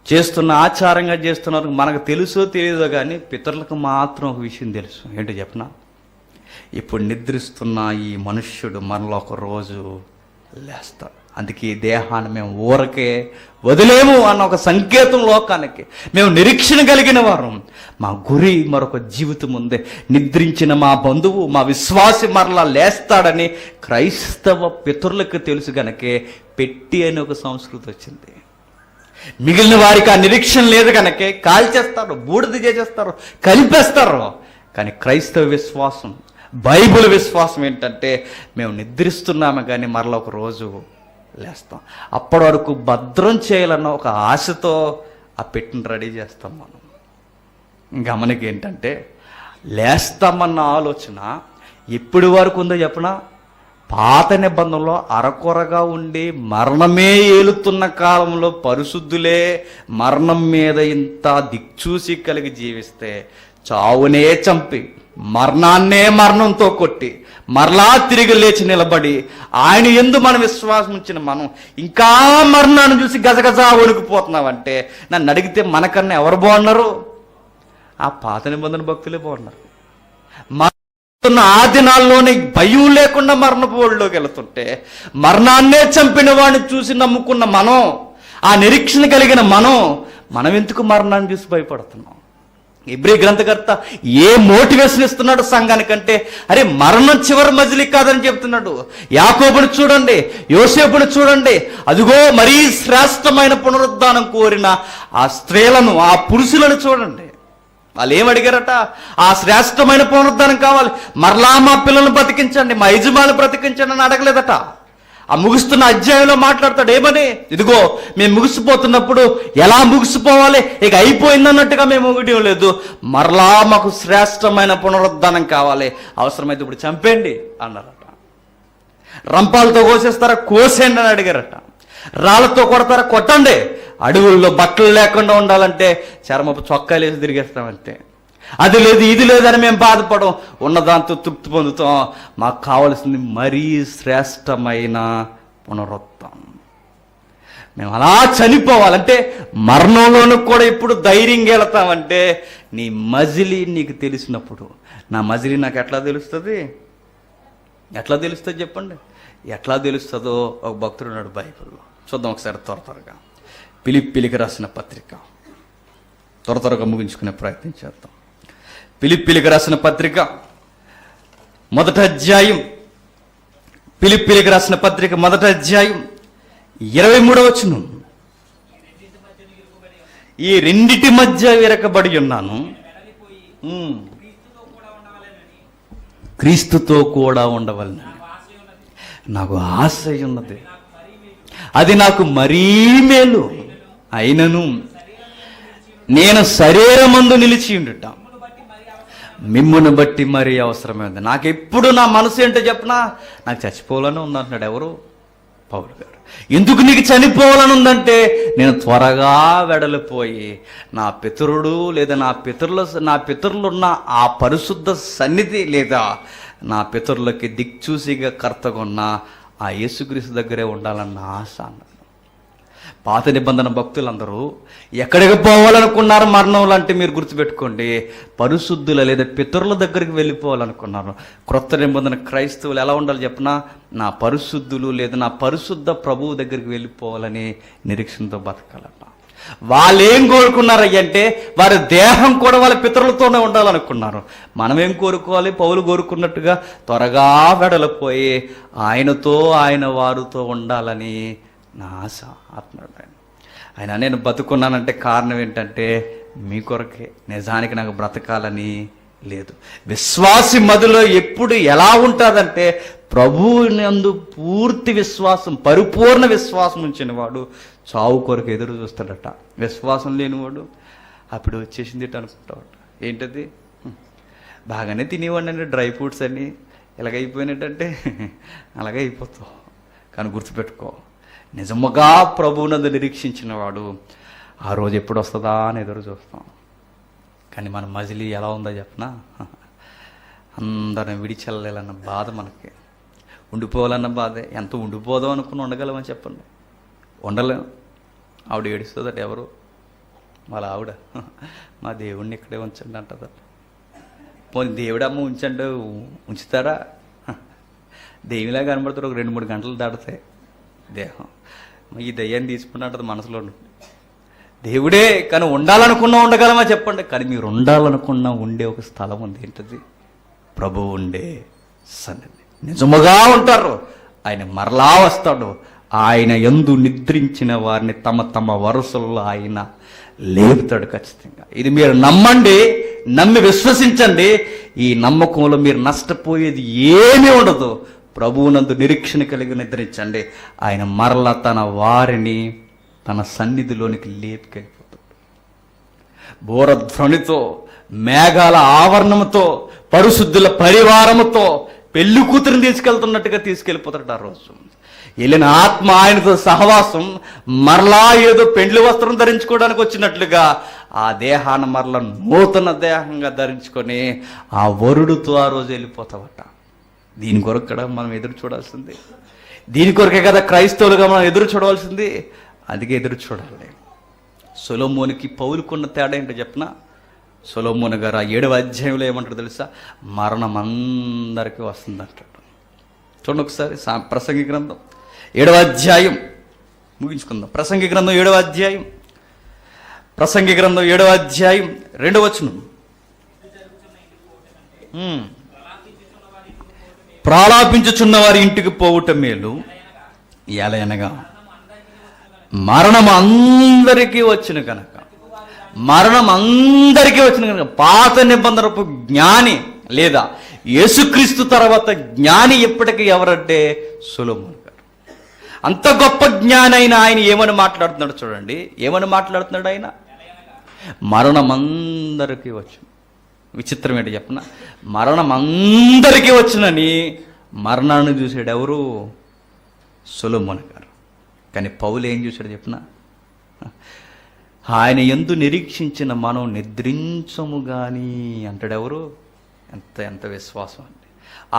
చేస్తున్న ఆచారంగా చేస్తున్నారు. మనకు తెలుసో తెలియదో కానీ పితరులకు మాత్రం ఒక విషయం తెలుసు. ఏంటో చెప్పనా? ఇప్పుడు నిద్రిస్తున్న ఈ మనుష్యుడు మనలో ఒక రోజు లేస్తాడు. అందుకే ఈ దేహాన్ని మేము ఊరకే వదిలేము అన్న ఒక సంకేతం లోకానికి. మేము నిరీక్షణ కలిగిన వారు. మా గురి మరొక జీవితం ఉంది. నిద్రించిన మా బంధువు, మా విశ్వాసి మరలా లేస్తాడని క్రైస్తవ పితరులకు తెలుసు గనకే పెట్టి అని ఒక సంస్కృతి వచ్చింది. మిగిలిన వారికి ఆ నిరీక్షణ లేదు కనుకే కాల్చేస్తారు, బూడిద చేసేస్తారు, కలిపేస్తారు. కానీ క్రైస్తవ విశ్వాసం, బైబిల్ విశ్వాసం ఏంటంటే, మేము నిద్రిస్తున్నాము కానీ మరలా ఒక రోజు లేస్తాం. అప్పటి వరకు భద్రం చేయాలన్న ఒక ఆశతో ఆ పెట్టిని రెడీ చేస్తాం మనం. గమనిక ఏంటంటే, లేస్తామన్న ఆలోచన ఎప్పటి వరకు ఉందో చెప్పనా? పాత నిబంధనలో అరకొరగా ఉండి మరణమే ఏలుతున్న కాలంలో పరిశుద్ధులే మరణం మీద ఇంత దిక్చూసి కలిగి జీవిస్తే, చావునే చంపి మరణాన్నే మరణంతో కొట్టి మరలా తిరిగి లేచి నిలబడి ఆయన యందు మనం విశ్వాసం ఉంచిన మనం ఇంకా మరణాన్ని చూసి గజగజా వణికిపోతున్నామంటే, నన్ను అడిగితే మనకన్నా ఎవరు బాగున్నారు? ఆ పాత నిబంధన భక్తులే బాగున్నారు. ఆ దినాల్లోనే భయం లేకుండా మరణపు ఒళ్ళలోకి వెళుతుంటే, మరణాన్నే చంపిన వాడిని చూసి నమ్ముకున్న మనం, ఆ నిరీక్షణ కలిగిన మనం ఎందుకు మరణాన్ని చూసి భయపడుతున్నాం? ఇబ్రీ గ్రంథకర్త ఏ మోటివేషన్ ఇస్తున్నాడు సంఘానికంటే, అరే మరణం చివరి మజిలీ కాదని చెప్తున్నాడు. యాకోబుని చూడండి, యోసేపుని చూడండి, అదిగో మరీ శ్రేష్టమైన పునరుద్ధానం కోరిన ఆ స్త్రీలను, ఆ పురుషులను చూడండి. వాళ్ళు ఏమడిగారట? ఆ శ్రేష్టమైన పునరుద్ధానం కావాలి, మరలా మా పిల్లలను బ్రతికించండి, మా యజమాని బ్రతికించండి అని అడగలేదట. ఆ ముగుస్తున్న అధ్యాయంలో మాట్లాడతాడు ఏమని, ఇదిగో మేము ముగిసిపోతున్నప్పుడు ఎలా ముగిసిపోవాలి, ఇక అయిపోయిందన్నట్టుగా మేము ముగియడం లేదు, మరలా మాకు శ్రేష్టమైన పునరుద్ధానం కావాలి, అవసరమైతే ఇప్పుడు చంపేయండి అన్నారట. రంపాలతో కోసేస్తారా? కోసేయండి అని అడిగారట. రాళ్లతో కొడతారా? కొట్టండి. అడవుల్లో బట్టలు లేకుండా ఉండాలంటే చర్మపు చొక్కాలు వేసి తిరిగేస్తామంతే. అది లేదు ఇది లేదని మేము బాధపడం, ఉన్నదాంతో తృప్తి పొందుతాం. మాకు కావలసింది మరీ శ్రేష్టమైన పునరుత్థానం. మేము అలా చనిపోవాలంటే మరణంలోనూ కూడా ఇప్పుడు ధైర్యంగా వెళతామంటే నీ మజిలీ నీకు తెలిసినప్పుడు. నా మజిలీ నాకు ఎట్లా తెలుస్తుంది? ఎట్లా తెలుస్తుంది చెప్పండి? ఎట్లా తెలుస్తుందో ఒక భక్తుడు ఉన్నాడు బైబిల్లో. చూద్దాం ఒకసారి త్వరగా. ఫిలిప్పీలకు రాసిన పత్రిక, త్వరగా ముగించుకునే ప్రయత్నం చేద్దాం. ఫిలిప్పీలకు రాసిన పత్రిక 1వ అధ్యాయం, ఫిలిప్పీలకు రాసిన పత్రిక 1వ అధ్యాయం 23వ వచనం. ఈ రెండిటి మధ్య విరకబడి ఉన్నాను, క్రీస్తుతో కూడా ఉండవలెనని నాకు ఆశ ఉన్నది, అది నాకు మరీ మేలు. అయినను నేను శరీరమందు నిలిచి ఉండుట మిమ్మును బట్టి మరీ అవసరమైంది. నాకు ఎప్పుడు నా మనసు ఏంటో చెప్పనా, నాకు చచ్చిపోవాలని ఉందంటున్నాడు. ఎవరు? పౌలు గారు. ఎందుకు నీకు చనిపోవాలని ఉందంటే, నేను త్వరగా వెడలిపోయి నా పితరుడు లేదా నా పితరులున్న ఆ పరిశుద్ధ సన్నిధి లేదా నా పితరులకి దిక్చూసిగా కర్తగా ఉన్న ఆ యేసుక్రీస్తు దగ్గరే ఉండాలన్న ఆశ అన్నాడు. పాత నిబంధన భక్తులందరూ ఎక్కడికి పోవాలనుకున్నారు మరణం లాంటి, మీరు గుర్తుపెట్టుకోండి, పరిశుద్ధుల లేదా పితరుల దగ్గరికి వెళ్ళిపోవాలనుకున్నారు. క్రొత్త నిబంధన క్రైస్తవులు ఎలా ఉండాలి చెప్పనా, నా పరిశుద్ధులు లేదా నా పరిశుద్ధ ప్రభువు దగ్గరికి వెళ్ళిపోవాలని నిరీక్షణతో బతకాలట. వాళ్ళు ఏం కోరుకున్నారంటే వారి దేహం కూడా వాళ్ళ పితరులతోనే ఉండాలనుకున్నారు. మనమేం కోరుకోవాలి? పౌలు కోరుకున్నట్టుగా త్వరగా వెడలిపోయి ఆయనతో ఆయన వారితో ఉండాలని నా ఆశ అంటున్నాడు ఆయన. నేను బతుకున్నానంటే కారణం ఏంటంటే మీ కొరకే, నిజానికి నాకు బ్రతకాలని లేదు. విశ్వాసి మదిలో ఎప్పుడు ఎలా ఉంటుందంటే, ప్రభువునందు పూర్తి విశ్వాసం, పరిపూర్ణ విశ్వాసం ఉంచిన వాడు చావు కొరకు ఎదురు చూస్తాడట. విశ్వాసం లేనివాడు అప్పుడు వచ్చేసింది అనుకుంటాడు. ఏంటది? బాగానే తినేవాడిని, డ్రై ఫ్రూట్స్ అన్నీ ఇలాగైపోయినట్టంటే అలాగే అయిపోతావు. కానీ గుర్తుపెట్టుకో, నిజముగా ప్రభువునందు నిరీక్షించిన వాడు ఆ రోజు ఎప్పుడు వస్తుందా అని ఎదురు చూస్తాం. కానీ మన మజిలీ ఎలా ఉందో చెప్పనా, అందరిని విడిచెల్లలేలన్న బాధ, మనకి ఉండిపోవాలన్న బాధే. ఎంత ఉండిపోదాం అనుకుని ఉండగలమని చెప్పండి? ఉండలేం. ఆవిడ ఏడుస్తుందట. ఎవరు? వాళ్ళ ఆవిడ. మా దేవుడిని ఇక్కడే ఉంచండి అంటదట. పోనీ దేవుడమ్మ ఉంచండి, ఉంచుతారా? దేవులా కనబడుతారు. ఒక 2-3 గంటలు దాడతాయి దేహం. ఈ దయ్యాన్ని తీసుకున్నట్టు మనసులో దేవుడే. కానీ ఉండాలనుకున్నా ఉండగలమా చెప్పండి? కానీ మీరు ఉండాలనుకున్నా ఉండే ఒక స్థలం ఉంది. ఏంటది? ప్రభువు ఉండే సన్నిధి. నిజముగా ఉంటారు. ఆయన మరలా వస్తాడు. ఆయన యందు నిద్రించిన వారిని తమ తమ వరుసల్లో ఆయన లేపుతాడు ఖచ్చితంగా. ఇది మీరు నమ్మండి, నమ్మి విశ్వసించండి. ఈ నమ్మకంలో మీరు నష్టపోయేది ఏమీ ఉండదు. ప్రభువునందు నిరీక్షణ కలిగి నిద్రించండి. ఆయన మరలా తన వారిని తన సన్నిధిలోనికి లేపుకెళ్ళిపోతాడు. బోరధ్వనితో, మేఘాల ఆవరణముతో, పరిశుద్ధుల పరివారముతో పెళ్లి కూతురిని తీసుకెళ్తున్నట్టుగా తీసుకెళ్ళిపోతాడు. ఆ రోజు వెళ్ళిన ఆత్మ ఆయనతో సహవాసం, మరలా ఏదో పెండ్లి వస్త్రం ధరించుకోవడానికి వచ్చినట్లుగా ఆ దేహాన్ని మరలా నూతన దేహంగా ధరించుకొని ఆ వరుడుతో ఆ రోజు వెళ్ళిపోతావట. దీని కొరకు కదా మనం ఎదురు చూడాల్సింది. దీని కొరకే కదా క్రైస్తవులుగా మనం ఎదురు చూడవలసింది. అందుకే ఎదురు చూడాలి. సొలొమోనుకి పౌలుకున్న తేడా ఏంటో చెప్పనా? సొలొమోను గారు 7వ అధ్యాయంలో ఏమంటారు తెలుసా? మరణం అందరికీ వస్తుంది అంటాడు. చూడండి ఒకసారి ప్రసంగి గ్రంథం 7వ అధ్యాయం ముగించుకుందాం. ప్రసంగి గ్రంథం 7వ అధ్యాయం 2వ వచనం. ప్రాలాపించుచున్న వారి ఇంటికి పోవుట మేలు, ఎలయనగా మరణం అందరికీ వచ్చిన కనుక. మరణం అందరికీ వచ్చిన కనుక పాత నిబంధనపు జ్ఞాని లేదా యేసుక్రీస్తు తర్వాత జ్ఞాని ఎప్పటికీ ఎవరంటే సొలొమోను గారు. అంత గొప్ప జ్ఞాని అయిన ఆయన ఏమని మాట్లాడుతున్నాడు చూడండి. ఏమని మాట్లాడుతున్నాడు ఆయన? మరణం అందరికీ వచ్చిన. విచిత్రం ఏంటి చెప్పన? మరణం అందరికీ వచ్చినని మరణాన్ని చూసాడు ఎవరు? సొలొమోను గారు. కానీ పౌలు ఏం చూశాడు చెప్పన? ఆయన యందు నిరీక్షించిన మనం నిద్రించము గాని అంటాడు. ఎవరు? ఎంత ఎంత విశ్వాసం అండి!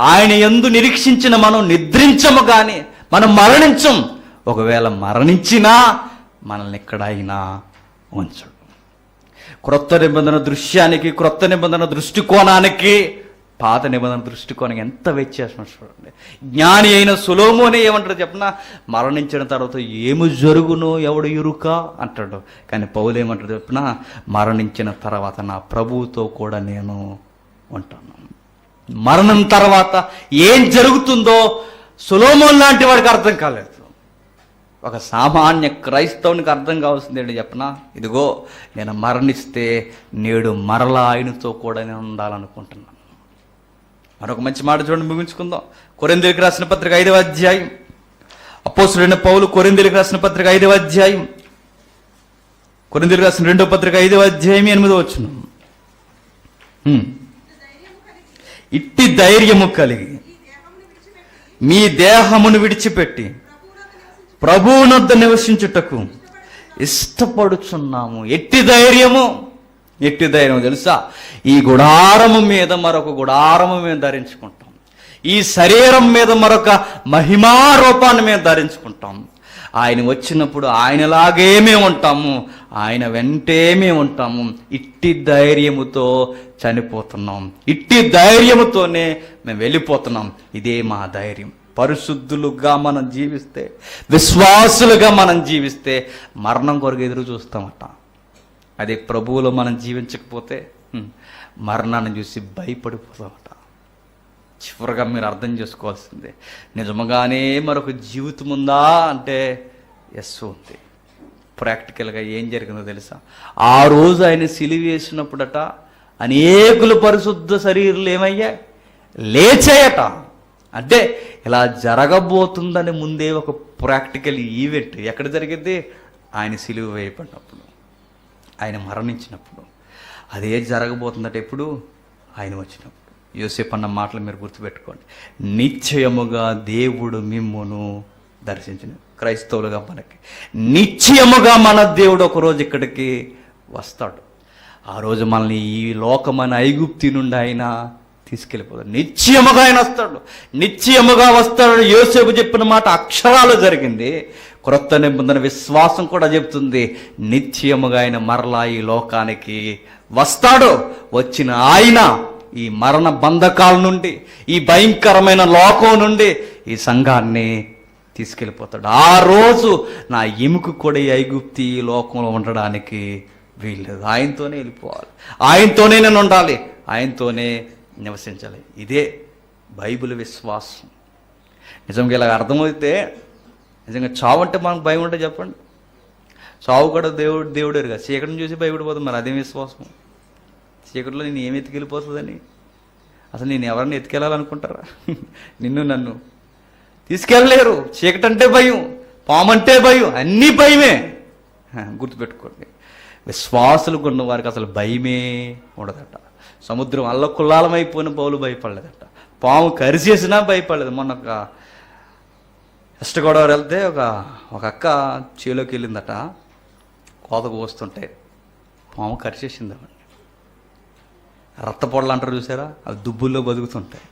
ఆయన యందు నిరీక్షించిన మనం నిద్రించము గాని, మనం మరణించం. ఒకవేళ మరణించినా మనల్ని ఎక్కడైనా ఉంచడు. క్రొత్త నిబంధన దృశ్యానికి, క్రొత్త నిబంధన దృష్టికోణానికి, పాత నిబంధన దృష్టికోణానికి ఎంత వ్యత్యాసం చూడండి. జ్ఞాని అయిన సొలొమోనే ఏమంటాడు చెప్పనా? మరణించిన తర్వాత ఏమి జరుగునో ఎవడు ఎరుక అంటాడు. కానీ పౌలు ఏమంటాడు చెప్పనా? మరణించిన తర్వాత నా ప్రభువుతో కూడా నేను ఉంటాను. మరణం తర్వాత ఏం జరుగుతుందో సొలొమోను లాంటి వాడికి అర్థం కాలేదు. ఒక సామాన్య క్రైస్తవునికి అర్థం కావాల్సింది ఏంటి చెప్పనా? ఇదిగో నేను మరణిస్తే నేడు మరలా ఆయనతో కూడా నేను ఉండాలనుకుంటున్నాను. మరొక మంచి మాట చూడండి, ముగించుకుందాం. కొరింథీయులకు రాసిన పత్రిక 5వ అధ్యాయం. అపోస్తలుడైన పౌలు కొరింథీయులకు రాసిన పత్రిక 5వ అధ్యాయం, కొరింథీయులకు రాసిన 2వ పత్రిక 5వ అధ్యాయం 8వ వచనం. ఇట్టి ధైర్యము కలిగి మీ దేహమును విడిచిపెట్టి ప్రభువునొద్ద నివసించుటకు ఇష్టపడుచున్నాము. ఎట్టి ధైర్యము! ఎట్టి ధైర్యం తెలుసా? ఈ గుడారము మీద మరొక గుడారము మేము ధరించుకుంటాం. ఈ శరీరం మీద మరొక మహిమారూపాన్ని మేము ధరించుకుంటాం. ఆయన వచ్చినప్పుడు ఆయనలాగే మేము ఉంటాము, ఆయన వెంటే మేము ఉంటాము. ఇట్టి ధైర్యముతో చనిపోతున్నాం, ఇట్టి ధైర్యముతోనే మేము వెళ్ళిపోతున్నాం. ఇదే మా ధైర్యం. పరిశుద్ధులుగా మనం జీవిస్తే, విశ్వాసులుగా మనం జీవిస్తే మరణం కొరకు ఎదురు చూస్తామట. అదే ప్రభువులో మనం జీవించకపోతే మరణాన్ని చూసి భయపడిపోతామట. చివరిగా మీరు అర్థం చేసుకోవాల్సిందే, నిజముగానే మరొక జీవితం ఉందా అంటే ఎస్ ఉంది. ప్రాక్టికల్గా ఏం జరిగిందో తెలుసా? ఆ రోజు ఆయన సిలువ వేసినప్పుడట అనేకులు పరిశుద్ధ శరీరాలు ఏమయ్యాయి? లేచాయట. అంటే ఇలా జరగబోతుందని ముందే ఒక ప్రాక్టికల్ ఈవెంట్ ఎక్కడ జరిగింది? ఆయన సిలువ వేయబడినప్పుడు, ఆయన మరణించినప్పుడు. అదే జరగబోతుందట ఎప్పుడు? ఆయన వచ్చినప్పుడు. యోసేపు అన్న మాటలు మీరు గుర్తుపెట్టుకోండి. నిశ్చయముగా దేవుడు మిమ్మును దర్శించిన క్రైస్తవులుగా మనకి నిశ్చయముగా మన దేవుడు ఒకరోజు ఇక్కడికి వస్తాడు. ఆ రోజు మనల్ని ఈ లోకమైన ఐగుప్తి నుండి ఆయన తీసుకెళ్ళిపోతాడు. నిశ్చయముగా ఆయన వస్తాడు, నిశ్చయముగా వస్తాడు. యోసేపు చెప్పిన మాట అక్షరాలు జరిగింది. క్రొత్త నిబంధన విశ్వాసం కూడా చెప్తుంది, నిశ్చయముగా ఆయన మరలా ఈ లోకానికి వస్తాడు. వచ్చిన ఆయన ఈ మరణ బంధకాల నుండి, ఈ భయంకరమైన లోకం నుండి ఈ సంఘాన్ని తీసుకెళ్ళిపోతాడు. ఆ రోజు నా ఎముక కూడా ఈ ఐగుప్తి ఈ లోకంలో ఉండడానికి వీల్లేదు. ఆయనతోనే వెళ్ళిపోవాలి, ఆయనతోనే నేను ఉండాలి, ఆయనతోనే నివసించాలి. ఇదే బైబిల్ విశ్వాసం. నిజంగా ఇలా అర్థమైతే నిజంగా చావు అంటే మనకు భయం ఉంటే చెప్పండి. చావు కూడా దేవుడే కదా. చీకటిని చూసి భయపడిపోతుంది. మరి అదేం విశ్వాసం? చీకటిలో నేను ఏమి ఎత్తుకెళ్ళిపోతుందని? అసలు నేను ఎవరిని ఎత్తుకెళ్ళాలనుకుంటారా? నిన్ను నన్ను తీసుకెళ్ళలేరు. చీకటి అంటే భయం, పాము అంటే భయం, అన్నీ భయమే. గుర్తుపెట్టుకోండి, విశ్వాసులకు ఉన్న వారికి అసలు భయమే ఉండదట. సముద్రం అల్లకుల్లాలమైపోయిన పౌలు భయపడలేదట. పాము కరిచేసినా భయపడలేదు. మొన్న ఒక వెస్ట్ గోదావరి వెళ్తే ఒక అక్క చేలోకి వెళ్ళిందట. కోతకు వస్తుంటే పాము కరిచేసిందమండి. రక్తపొడలు అంటారు చూసారా, అవి దుబ్బుల్లో బతుకుతుంటాయి.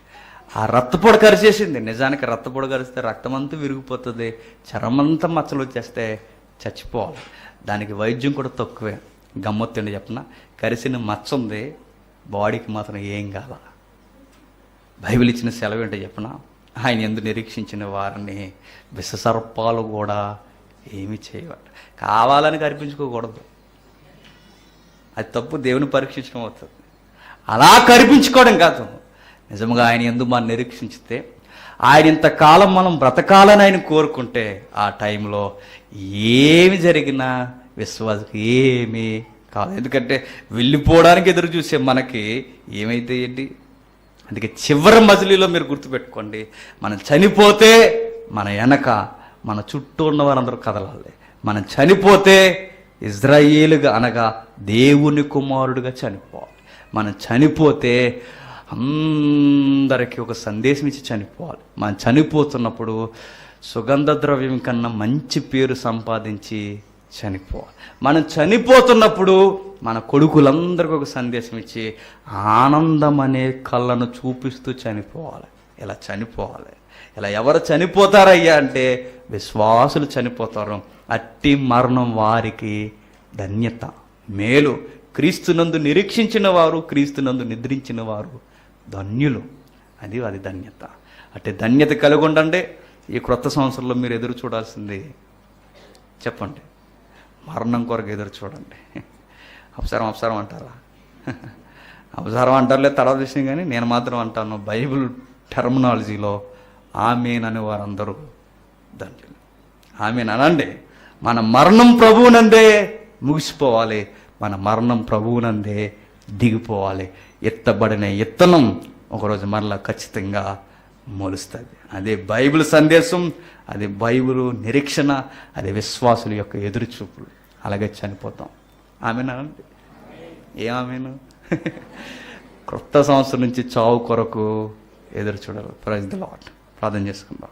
ఆ రక్తపొడ కరిచేసింది. నిజానికి రక్తపొడ కరిస్తే రక్తం అంతా విరిగిపోతుంది, చర్మంతా మచ్చలు వచ్చేస్తే చచ్చిపోవాలి. దానికి వైద్యం కూడా తక్కువే. గమ్మొత్తండి చెప్పన, కరిసిన మచ్చ ఉంది, బాడీకి మాత్రం ఏం కాల. బైబిల్ ఇచ్చిన సెలవు ఏంటో చెప్పన, ఆయన యందు నిరీక్షించిన వారిని విషసర్పాలు కూడా ఏమి చేయవట. కావాలని కనిపించుకోకూడదు, అది తప్పు. దేవుని పరీక్షించడం అవుతుంది. అలా కనిపించుకోవడం కాదు, నిజంగా ఆయన యందు మనం నిరీక్షించితే, ఆయన ఇంతకాలం మనం బ్రతకాలని ఆయన కోరుకుంటే, ఆ టైంలో ఏమి జరిగినా విశ్వాసకి ఏమీ కాదు. ఎందుకంటే వెళ్ళిపోవడానికి ఎదురు చూసే మనకి ఏమైతే ఏంటి. అందుకే చివరి మజిలీలో మీరు గుర్తుపెట్టుకోండి, మనం చనిపోతే మన వెనక మన చుట్టూ ఉన్న వారందరూ కదలాలి. మనం చనిపోతే ఇజ్రాయేలుగా అనగా దేవుని కుమారుడిగా చనిపోవాలి. మనం చనిపోతే అందరికీ ఒక సందేశం ఇచ్చి చనిపోవాలి. మనం చనిపోతున్నప్పుడు సుగంధ ద్రవ్యం కన్నా మంచి పేరు సంపాదించి చనిపోవాలి. మనం చనిపోతున్నప్పుడు మన కొడుకులందరికీ ఒక సందేశం ఇచ్చి ఆనందం అనే కళ్ళను చూపిస్తూ చనిపోవాలి. ఇలా చనిపోవాలి. ఇలా ఎవరు చనిపోతారయ్యా అంటే విశ్వాసులు చనిపోతారు. అట్టి మరణం వారికి ధన్యత, మేలు. క్రీస్తునందు నిరీక్షించిన వారు, క్రీస్తునందు నిద్రించిన వారు ధన్యులు. అది ధన్యత. అంటే ధన్యత కలిగి ఉండండి. ఈ క్రొత్త సంవత్సరంలో మీరు ఎదురు చూడాల్సింది చెప్పండి, మరణం కొరకు ఎదురు చూడండి. అప్సరం అంటారా? అప్సరం అంటారులే తర్వాత విషయం, కానీ నేను మాత్రం అంటాను, బైబిల్ టెర్మినాలజీలో ఆమేన్ అనే వారందరూ ధన్యులు. ఆమేన్ అనండి. మన మరణం ప్రభువునందే ముగిసిపోవాలి. మన మరణం ప్రభువునందే దిగిపోవాలి. ఎత్తబడిన ఇత్తనం ఒకరోజు మరలా ఖచ్చితంగా మొలుస్తుంది. అదే బైబిల్ సందేశం, అదే బైబిల్ నిరీక్షణ, అదే విశ్వాసుల యొక్క ఎదురుచూపులు. అలాగే చనిపోతాం. ఆమేనండి. ఏ ఆమేను? క్రొత్త సంవత్సరం నుంచి చావు కొరకు ఎదురు చూడాలి. Praise the lord. ప్రార్థన చేసుకుందాం.